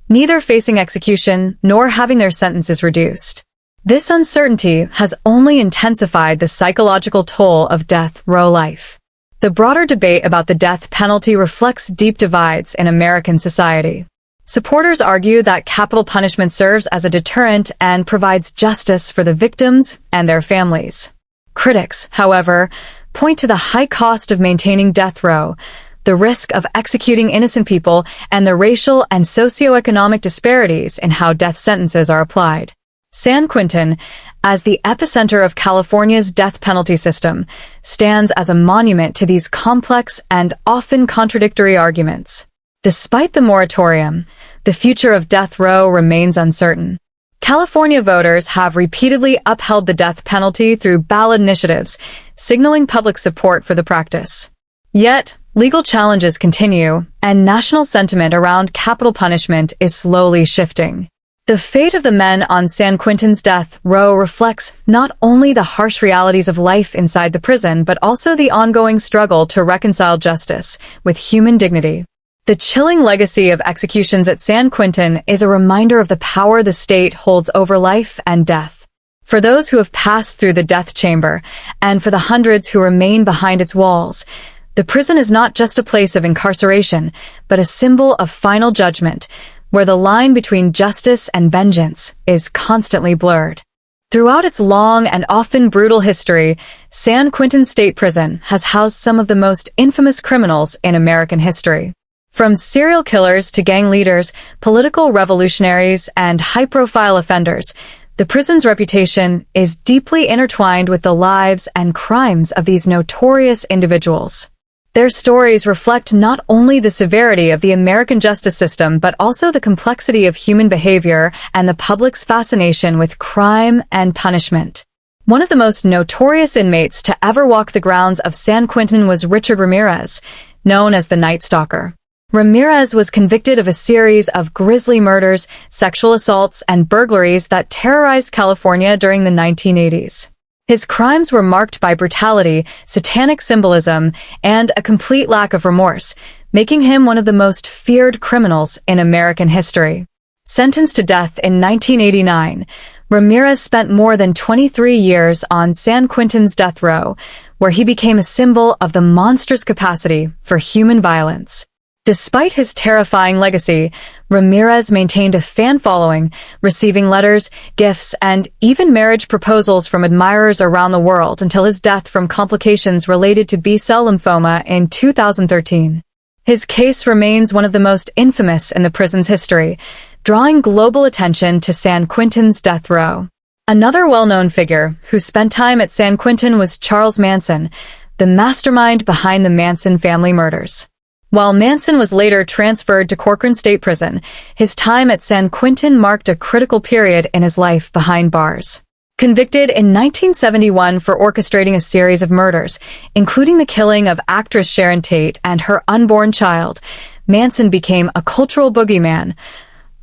neither facing execution nor having their sentences reduced. This uncertainty has only intensified the psychological toll of death row life. The broader debate about the death penalty reflects deep divides in American society. Supporters argue that capital punishment serves as a deterrent and provides justice for the victims and their families. Critics, however, point to the high cost of maintaining death row, the risk of executing innocent people, and the racial and socioeconomic disparities in how death sentences are applied. San Quentin, as the epicenter of California's death penalty system, stands as a monument to these complex and often contradictory arguments. Despite the moratorium, the future of death row remains uncertain. California voters have repeatedly upheld the death penalty through ballot initiatives, signaling public support for the practice. Yet, legal challenges continue, and national sentiment around capital punishment is slowly shifting. The fate of the men on San Quentin's death row reflects not only the harsh realities of life inside the prison, but also the ongoing struggle to reconcile justice with human dignity. The chilling legacy of executions at San Quentin is a reminder of the power the state holds over life and death. For those who have passed through the death chamber, and for the hundreds who remain behind its walls, the prison is not just a place of incarceration, but a symbol of final judgment, where the line between justice and vengeance is constantly blurred. Throughout its long and often brutal history, San Quentin State Prison has housed some of the most infamous criminals in American history. From serial killers to gang leaders, political revolutionaries, and high-profile offenders, the prison's reputation is deeply intertwined with the lives and crimes of these notorious individuals. Their stories reflect not only the severity of the American justice system, but also the complexity of human behavior and the public's fascination with crime and punishment. One of the most notorious inmates to ever walk the grounds of San Quentin was Richard Ramirez, known as the Night Stalker. Ramirez was convicted of a series of grisly murders, sexual assaults, and burglaries that terrorized California during the 1980s. His crimes were marked by brutality, satanic symbolism, and a complete lack of remorse, making him one of the most feared criminals in American history. Sentenced to death in 1989, Ramirez spent more than 23 years on San Quentin's death row, where he became a symbol of the monstrous capacity for human violence. Despite his terrifying legacy, Ramirez maintained a fan following, receiving letters, gifts, and even marriage proposals from admirers around the world until his death from complications related to B-cell lymphoma in 2013. His case remains one of the most infamous in the prison's history, drawing global attention to San Quentin's death row. Another well-known figure who spent time at San Quentin was Charles Manson, the mastermind behind the Manson family murders. While Manson was later transferred to Controversies State Prison, his time at San Quentin marked a critical period in his life behind bars. Convicted in 1971 for orchestrating a series of murders, including the killing of actress Sharon Tate and her unborn child, Manson became a cultural boogeyman,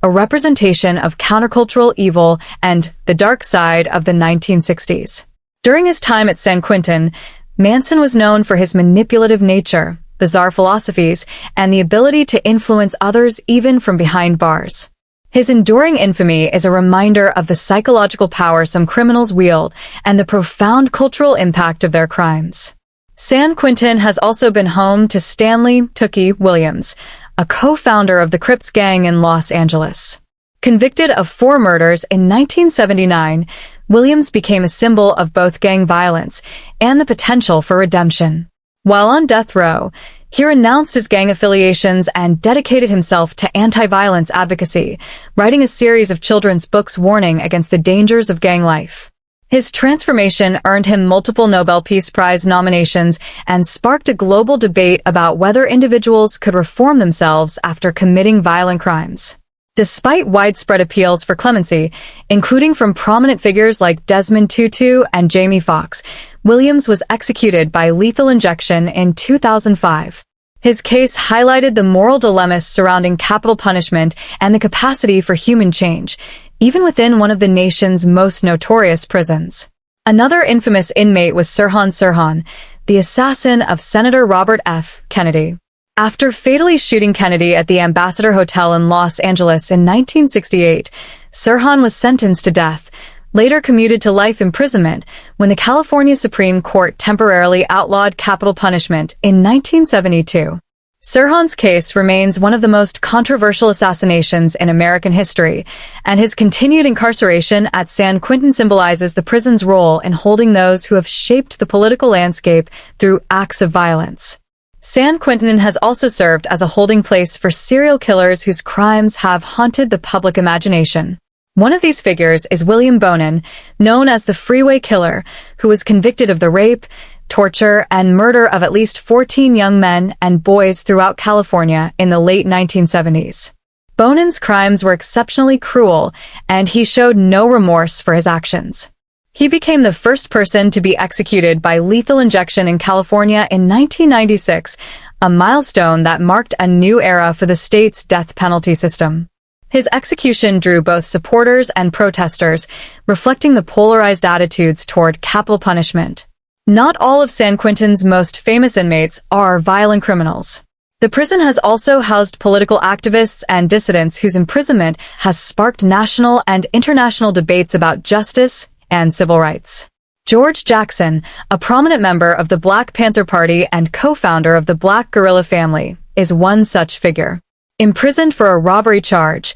a representation of countercultural evil and the dark side of the 1960s. During his time at San Quentin, Manson was known for his manipulative nature, bizarre philosophies, and the ability to influence others even from behind bars. His enduring infamy is a reminder of the psychological power some criminals wield and the profound cultural impact of their crimes. San Quentin has also been home to Stanley "Tookie" Williams, a co-founder of the Crips gang in Los Angeles. Convicted of 4 murders in 1979, Williams became a symbol of both gang violence and the potential for redemption. While on death row, he renounced his gang affiliations and dedicated himself to anti-violence advocacy, writing a series of children's books warning against the dangers of gang life. His transformation earned him multiple Nobel Peace Prize nominations and sparked a global debate about whether individuals could reform themselves after committing violent crimes. Despite widespread appeals for clemency, including from prominent figures like Desmond Tutu and Jamie Foxx, Williams was executed by lethal injection in 2005. His case highlighted the moral dilemmas surrounding capital punishment and the capacity for human change, even within one of the nation's most notorious prisons. Another infamous inmate was Sirhan Sirhan, the assassin of Senator Robert F. Kennedy. After fatally shooting Kennedy at the Ambassador Hotel in Los Angeles in 1968, Sirhan was sentenced to death, later commuted to life imprisonment when the California Supreme Court temporarily outlawed capital punishment in 1972. Sirhan's case remains one of the most controversial assassinations in American history, and his continued incarceration at San Quentin symbolizes the prison's role in holding those who have shaped the political landscape through acts of violence. San Quentin has also served as a holding place for serial killers whose crimes have haunted the public imagination. One of these figures is William Bonin, known as the Freeway Killer, who was convicted of the rape, torture, and murder of at least 14 young men and boys throughout California in the late 1970s. Bonin's crimes were exceptionally cruel, and he showed no remorse for his actions. He became the first person to be executed by lethal injection in California in 1996, a milestone that marked a new era for the state's death penalty system. His execution drew both supporters and protesters, reflecting the polarized attitudes toward capital punishment. Not all of San Quentin's most famous inmates are violent criminals. The prison has also housed political activists and dissidents whose imprisonment has sparked national and international debates about justice and civil rights. George Jackson, a prominent member of the Black Panther Party and co-founder of the Black Guerrilla family, is one such figure. Imprisoned for a robbery charge,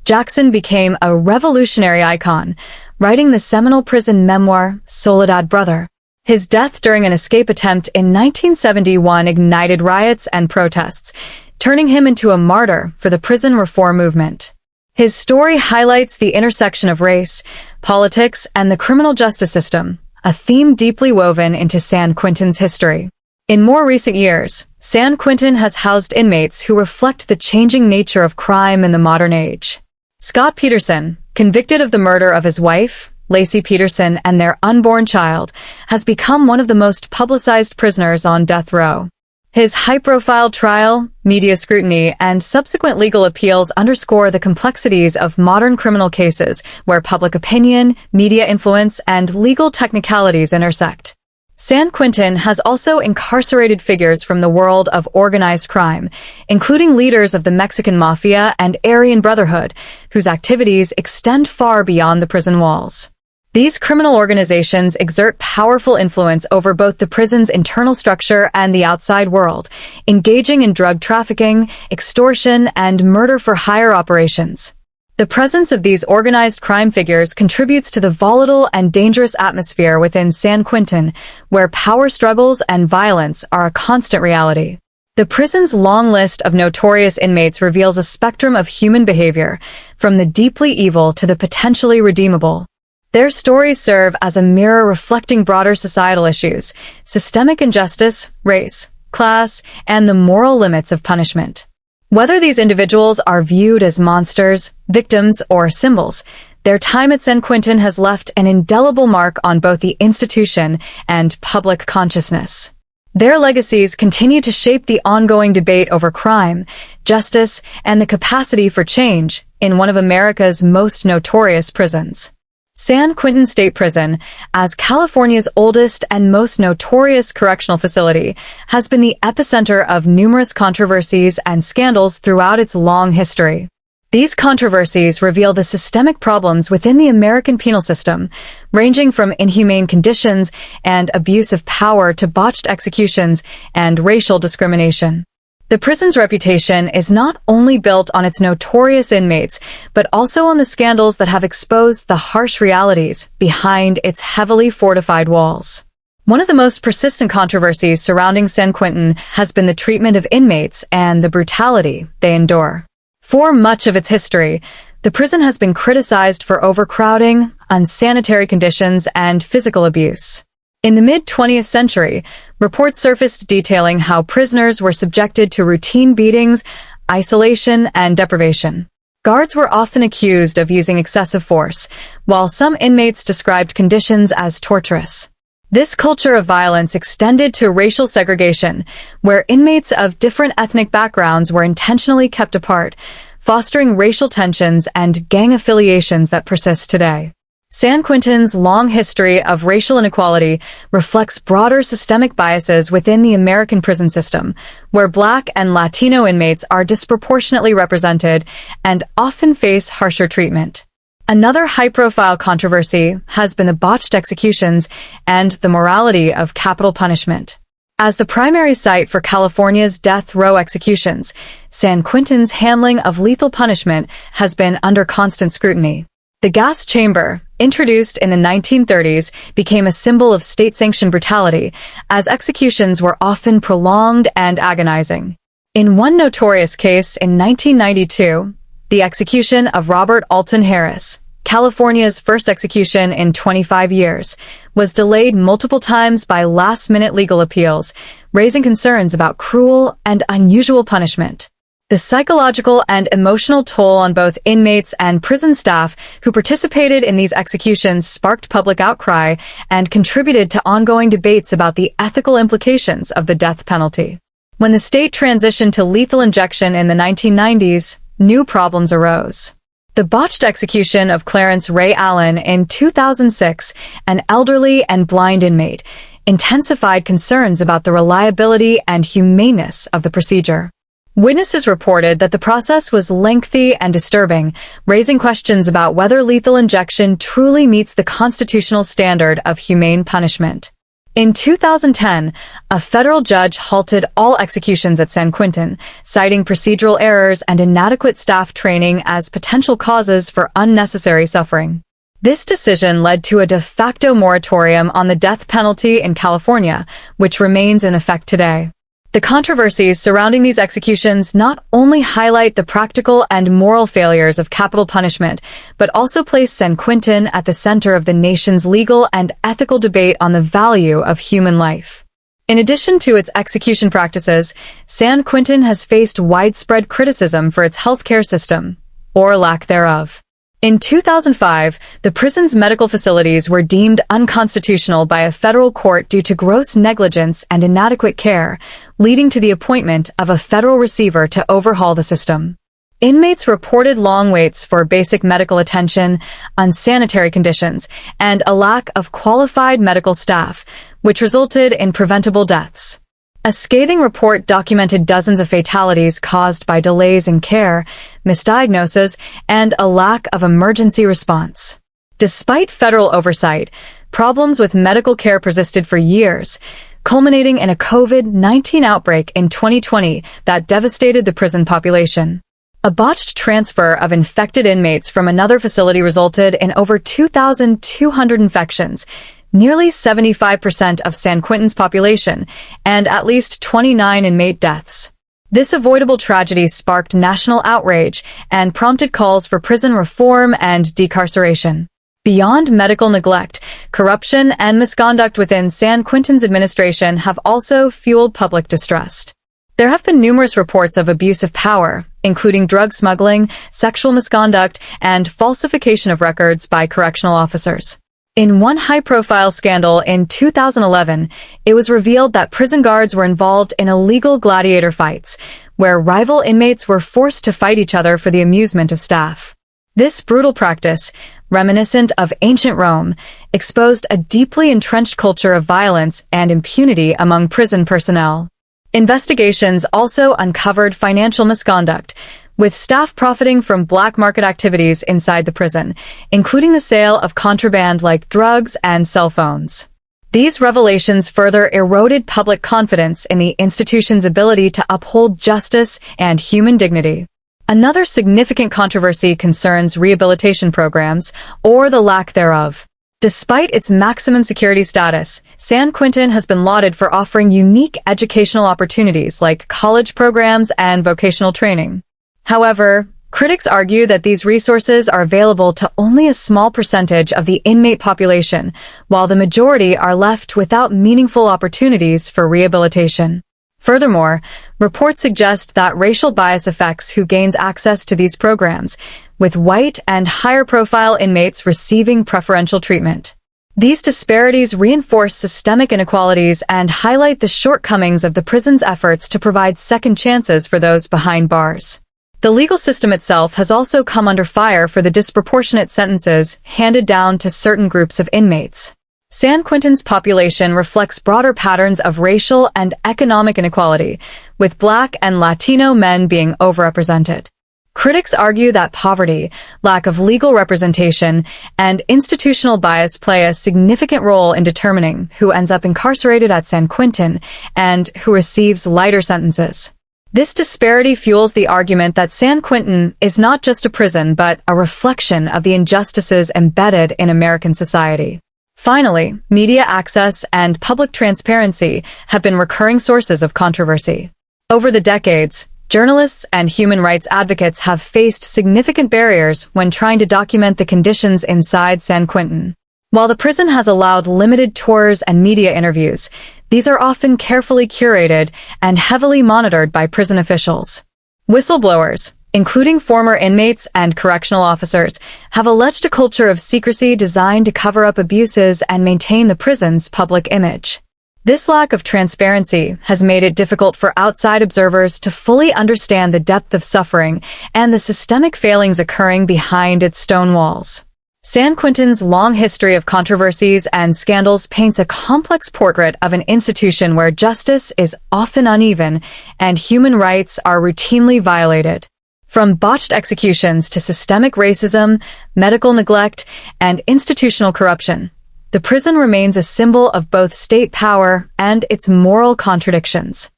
Jackson became a revolutionary icon, writing the seminal prison memoir, Soledad Brother. His death during an escape attempt in 1971 ignited riots and protests, turning him into a martyr for the prison reform movement. His story highlights the intersection of race, politics, and the criminal justice system, a theme deeply woven into San Quentin's history. In more recent years, San Quentin has housed inmates who reflect the changing nature of crime in the modern age. Scott Peterson, convicted of the murder of his wife, Lacey Peterson, and their unborn child, has become one of the most publicized prisoners on death row. His high-profile trial, media scrutiny, and subsequent legal appeals underscore the complexities of modern criminal cases where public opinion, media influence, and legal technicalities intersect. San Quentin has also incarcerated figures from the world of organized crime, including leaders of the Mexican Mafia and Aryan Brotherhood, whose activities extend far beyond the prison walls. These criminal organizations exert powerful influence over both the prison's internal structure and the outside world, engaging in drug trafficking, extortion, and murder-for-hire operations. The presence of these organized crime figures contributes to the volatile and dangerous atmosphere within San Quentin, where power struggles and violence are a constant reality. The prison's long list of notorious inmates reveals a spectrum of human behavior, from the deeply evil to the potentially redeemable. Their stories serve as a mirror reflecting broader societal issues, systemic injustice, race, class, and the moral limits of punishment. Whether these individuals are viewed as monsters, victims, or symbols, their time at San Quentin has left an indelible mark on both the institution and public consciousness. Their legacies continue to shape the ongoing debate over crime, justice, and the capacity for change in one of America's most notorious prisons. San Quentin State Prison, as California's oldest and most notorious correctional facility, has been the epicenter of numerous controversies and scandals throughout its long history. These controversies reveal the systemic problems within the American penal system, ranging from inhumane conditions and abuse of power to botched executions and racial discrimination. The prison's reputation is not only built on its notorious inmates, but also on the scandals that have exposed the harsh realities behind its heavily fortified walls. One of the most persistent controversies surrounding San Quentin has been the treatment of inmates and the brutality they endure. For much of its history, the prison has been criticized for overcrowding, unsanitary conditions, and physical abuse. In the mid-20th century, reports surfaced detailing how prisoners were subjected to routine beatings, isolation, and deprivation. Guards were often accused of using excessive force, while some inmates described conditions as torturous. This culture of violence extended to racial segregation, where inmates of different ethnic backgrounds were intentionally kept apart, fostering racial tensions and gang affiliations that persist today. San Quentin's long history of racial inequality reflects broader systemic biases within the American prison system, where Black and Latino inmates are disproportionately represented and often face harsher treatment. Another high-profile controversy has been the botched executions and the morality of capital punishment. As the primary site for California's death row executions, San Quentin's handling of lethal punishment has been under constant scrutiny. The gas chamber, introduced in the 1930s, became a symbol of state-sanctioned brutality, as executions were often prolonged and agonizing. In one notorious case in 1992, the execution of Robert Alton Harris, California's first execution in 25 years, was delayed multiple times by last-minute legal appeals, raising concerns about cruel and unusual punishment. The psychological and emotional toll on both inmates and prison staff who participated in these executions sparked public outcry and contributed to ongoing debates about the ethical implications of the death penalty. When the state transitioned to lethal injection in the 1990s, new problems arose. The botched execution of Clarence Ray Allen in 2006, an elderly and blind inmate, intensified concerns about the reliability and humaneness of the procedure. Witnesses reported that the process was lengthy and disturbing, raising questions about whether lethal injection truly meets the constitutional standard of humane punishment. In 2010, a federal judge halted all executions at San Quentin, citing procedural errors and inadequate staff training as potential causes for unnecessary suffering. This decision led to a de facto moratorium on the death penalty in California, which remains in effect today. The controversies surrounding these executions not only highlight the practical and moral failures of capital punishment, but also place San Quentin at the center of the nation's legal and ethical debate on the value of human life. In addition to its execution practices, San Quentin has faced widespread criticism for its healthcare system, or lack thereof. In 2005, the prison's medical facilities were deemed unconstitutional by a federal court due to gross negligence and inadequate care, leading to the appointment of a federal receiver to overhaul the system. Inmates reported long waits for basic medical attention, unsanitary conditions, and a lack of qualified medical staff, which resulted in preventable deaths. A scathing report documented dozens of fatalities caused by delays in care, misdiagnosis, and a lack of emergency response. Despite federal oversight, problems with medical care persisted for years, culminating in a COVID-19 outbreak in 2020 that devastated the prison population. A botched transfer of infected inmates from another facility resulted in over 2,200 infections, nearly 75% of San Quentin's population, and at least 29 inmate deaths. This avoidable tragedy sparked national outrage and prompted calls for prison reform and decarceration. Beyond medical neglect, corruption and misconduct within San Quentin's administration have also fueled public distrust. There have been numerous reports of abuse of power, including drug smuggling, sexual misconduct, and falsification of records by correctional officers. In one high-profile scandal in 2011, it was revealed that prison guards were involved in illegal gladiator fights, where rival inmates were forced to fight each other for the amusement of staff. This brutal practice, reminiscent of ancient Rome, exposed a deeply entrenched culture of violence and impunity among prison personnel. Investigations also uncovered financial misconduct, with staff profiting from black market activities inside the prison, including the sale of contraband like drugs and cell phones. These revelations further eroded public confidence in the institution's ability to uphold justice and human dignity. Another significant controversy concerns rehabilitation programs, or the lack thereof. Despite its maximum security status, San Quentin has been lauded for offering unique educational opportunities like college programs and vocational training. However, critics argue that these resources are available to only a small percentage of the inmate population, while the majority are left without meaningful opportunities for rehabilitation. Furthermore, reports suggest that racial bias affects who gains access to these programs, with white and higher-profile inmates receiving preferential treatment. These disparities reinforce systemic inequalities and highlight the shortcomings of the prison's efforts to provide second chances for those behind bars. The legal system itself has also come under fire for the disproportionate sentences handed down to certain groups of inmates. San Quentin's population reflects broader patterns of racial and economic inequality, with Black and Latino men being overrepresented. Critics argue that poverty, lack of legal representation, and institutional bias play a significant role in determining who ends up incarcerated at San Quentin and who receives lighter sentences. This disparity fuels the argument that San Quentin is not just a prison but a reflection of the injustices embedded in American society. Finally, media access and public transparency have been recurring sources of controversy. Over the decades, journalists and human rights advocates have faced significant barriers when trying to document the conditions inside San Quentin. While the prison has allowed limited tours and media interviews, these are often carefully curated and heavily monitored by prison officials. Whistleblowers, including former inmates and correctional officers, have alleged a culture of secrecy designed to cover up abuses and maintain the prison's public image. This lack of transparency has made it difficult for outside observers to fully understand the depth of suffering and the systemic failings occurring behind its stone walls. San Quentin's long history of controversies and scandals paints a complex portrait of an institution where justice is often uneven and human rights are routinely violated. From botched executions to systemic racism, medical neglect, and institutional corruption, the prison remains a symbol of both state power and its moral contradictions.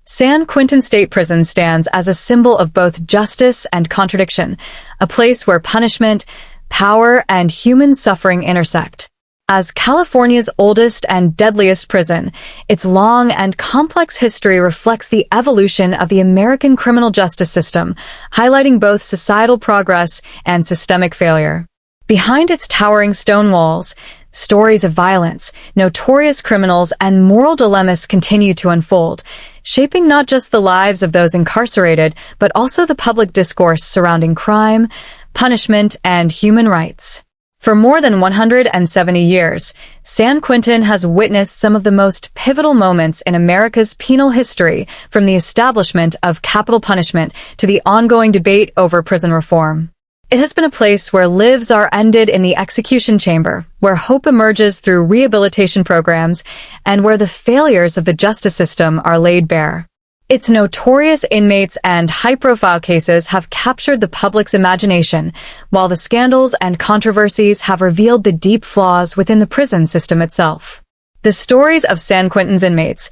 San Quentin State Prison stands as a symbol of both justice and contradiction, a place where punishment, power, and human suffering intersect. As California's oldest and deadliest prison, its long and complex history reflects the evolution of the American criminal justice system, highlighting both societal progress and systemic failure. Behind its towering stone walls, stories of violence, notorious criminals, and moral dilemmas continue to unfold, shaping not just the lives of those incarcerated, but also the public discourse surrounding crime, punishment, and human rights. For more than 170 years, San Quentin has witnessed some of the most pivotal moments in America's penal history, from the establishment of capital punishment to the ongoing debate over prison reform. It has been a place where lives are ended in the execution chamber, where hope emerges through rehabilitation programs, and where the failures of the justice system are laid bare. Its notorious inmates and high-profile cases have captured the public's imagination, while the scandals and controversies have revealed the deep flaws within the prison system itself. The stories of San Quentin's inmates,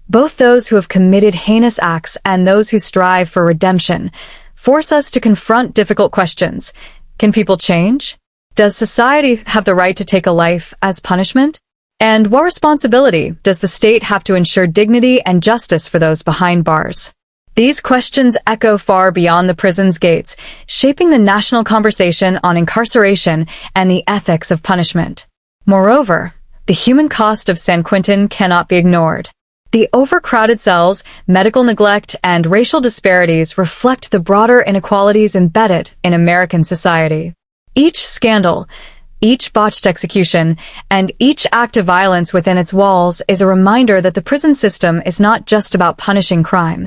both those who have committed heinous acts and those who strive for redemption, force us to confront difficult questions. Can people change? Does society have the right to take a life as punishment? And what responsibility does the state have to ensure dignity and justice for those behind bars? These questions echo far beyond the prison's gates, shaping the national conversation on incarceration and the ethics of punishment. Moreover, the human cost of San Quentin cannot be ignored. The overcrowded cells, medical neglect, and racial disparities reflect the broader inequalities embedded in American society. Each scandal, each botched execution, and each act of violence within its walls is a reminder that the prison system is not just about punishing crime.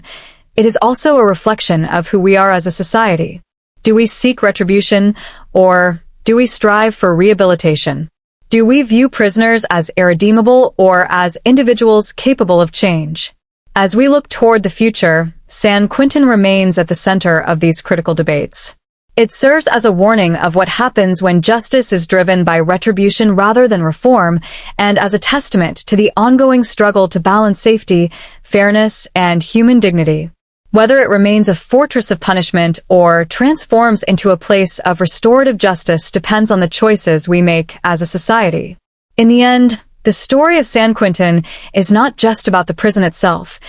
It is also a reflection of who we are as a society. Do we seek retribution, or do we strive for rehabilitation? Do we view prisoners as irredeemable or as individuals capable of change? As we look toward the future, San Quentin remains at the center of these critical debates. It serves as a warning of what happens when justice is driven by retribution rather than reform, and as a testament to the ongoing struggle to balance safety, fairness, and human dignity. Whether it remains a fortress of punishment or transforms into a place of restorative justice depends on the choices we make as a society. In the end, the story of San Quentin is not just about the prison itself.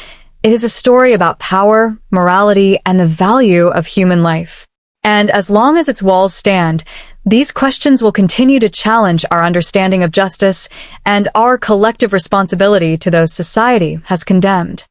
It is a story about power, morality, and the value of human life. And as long as its walls stand, these questions will continue to challenge our understanding of justice and our collective responsibility to those society has condemned.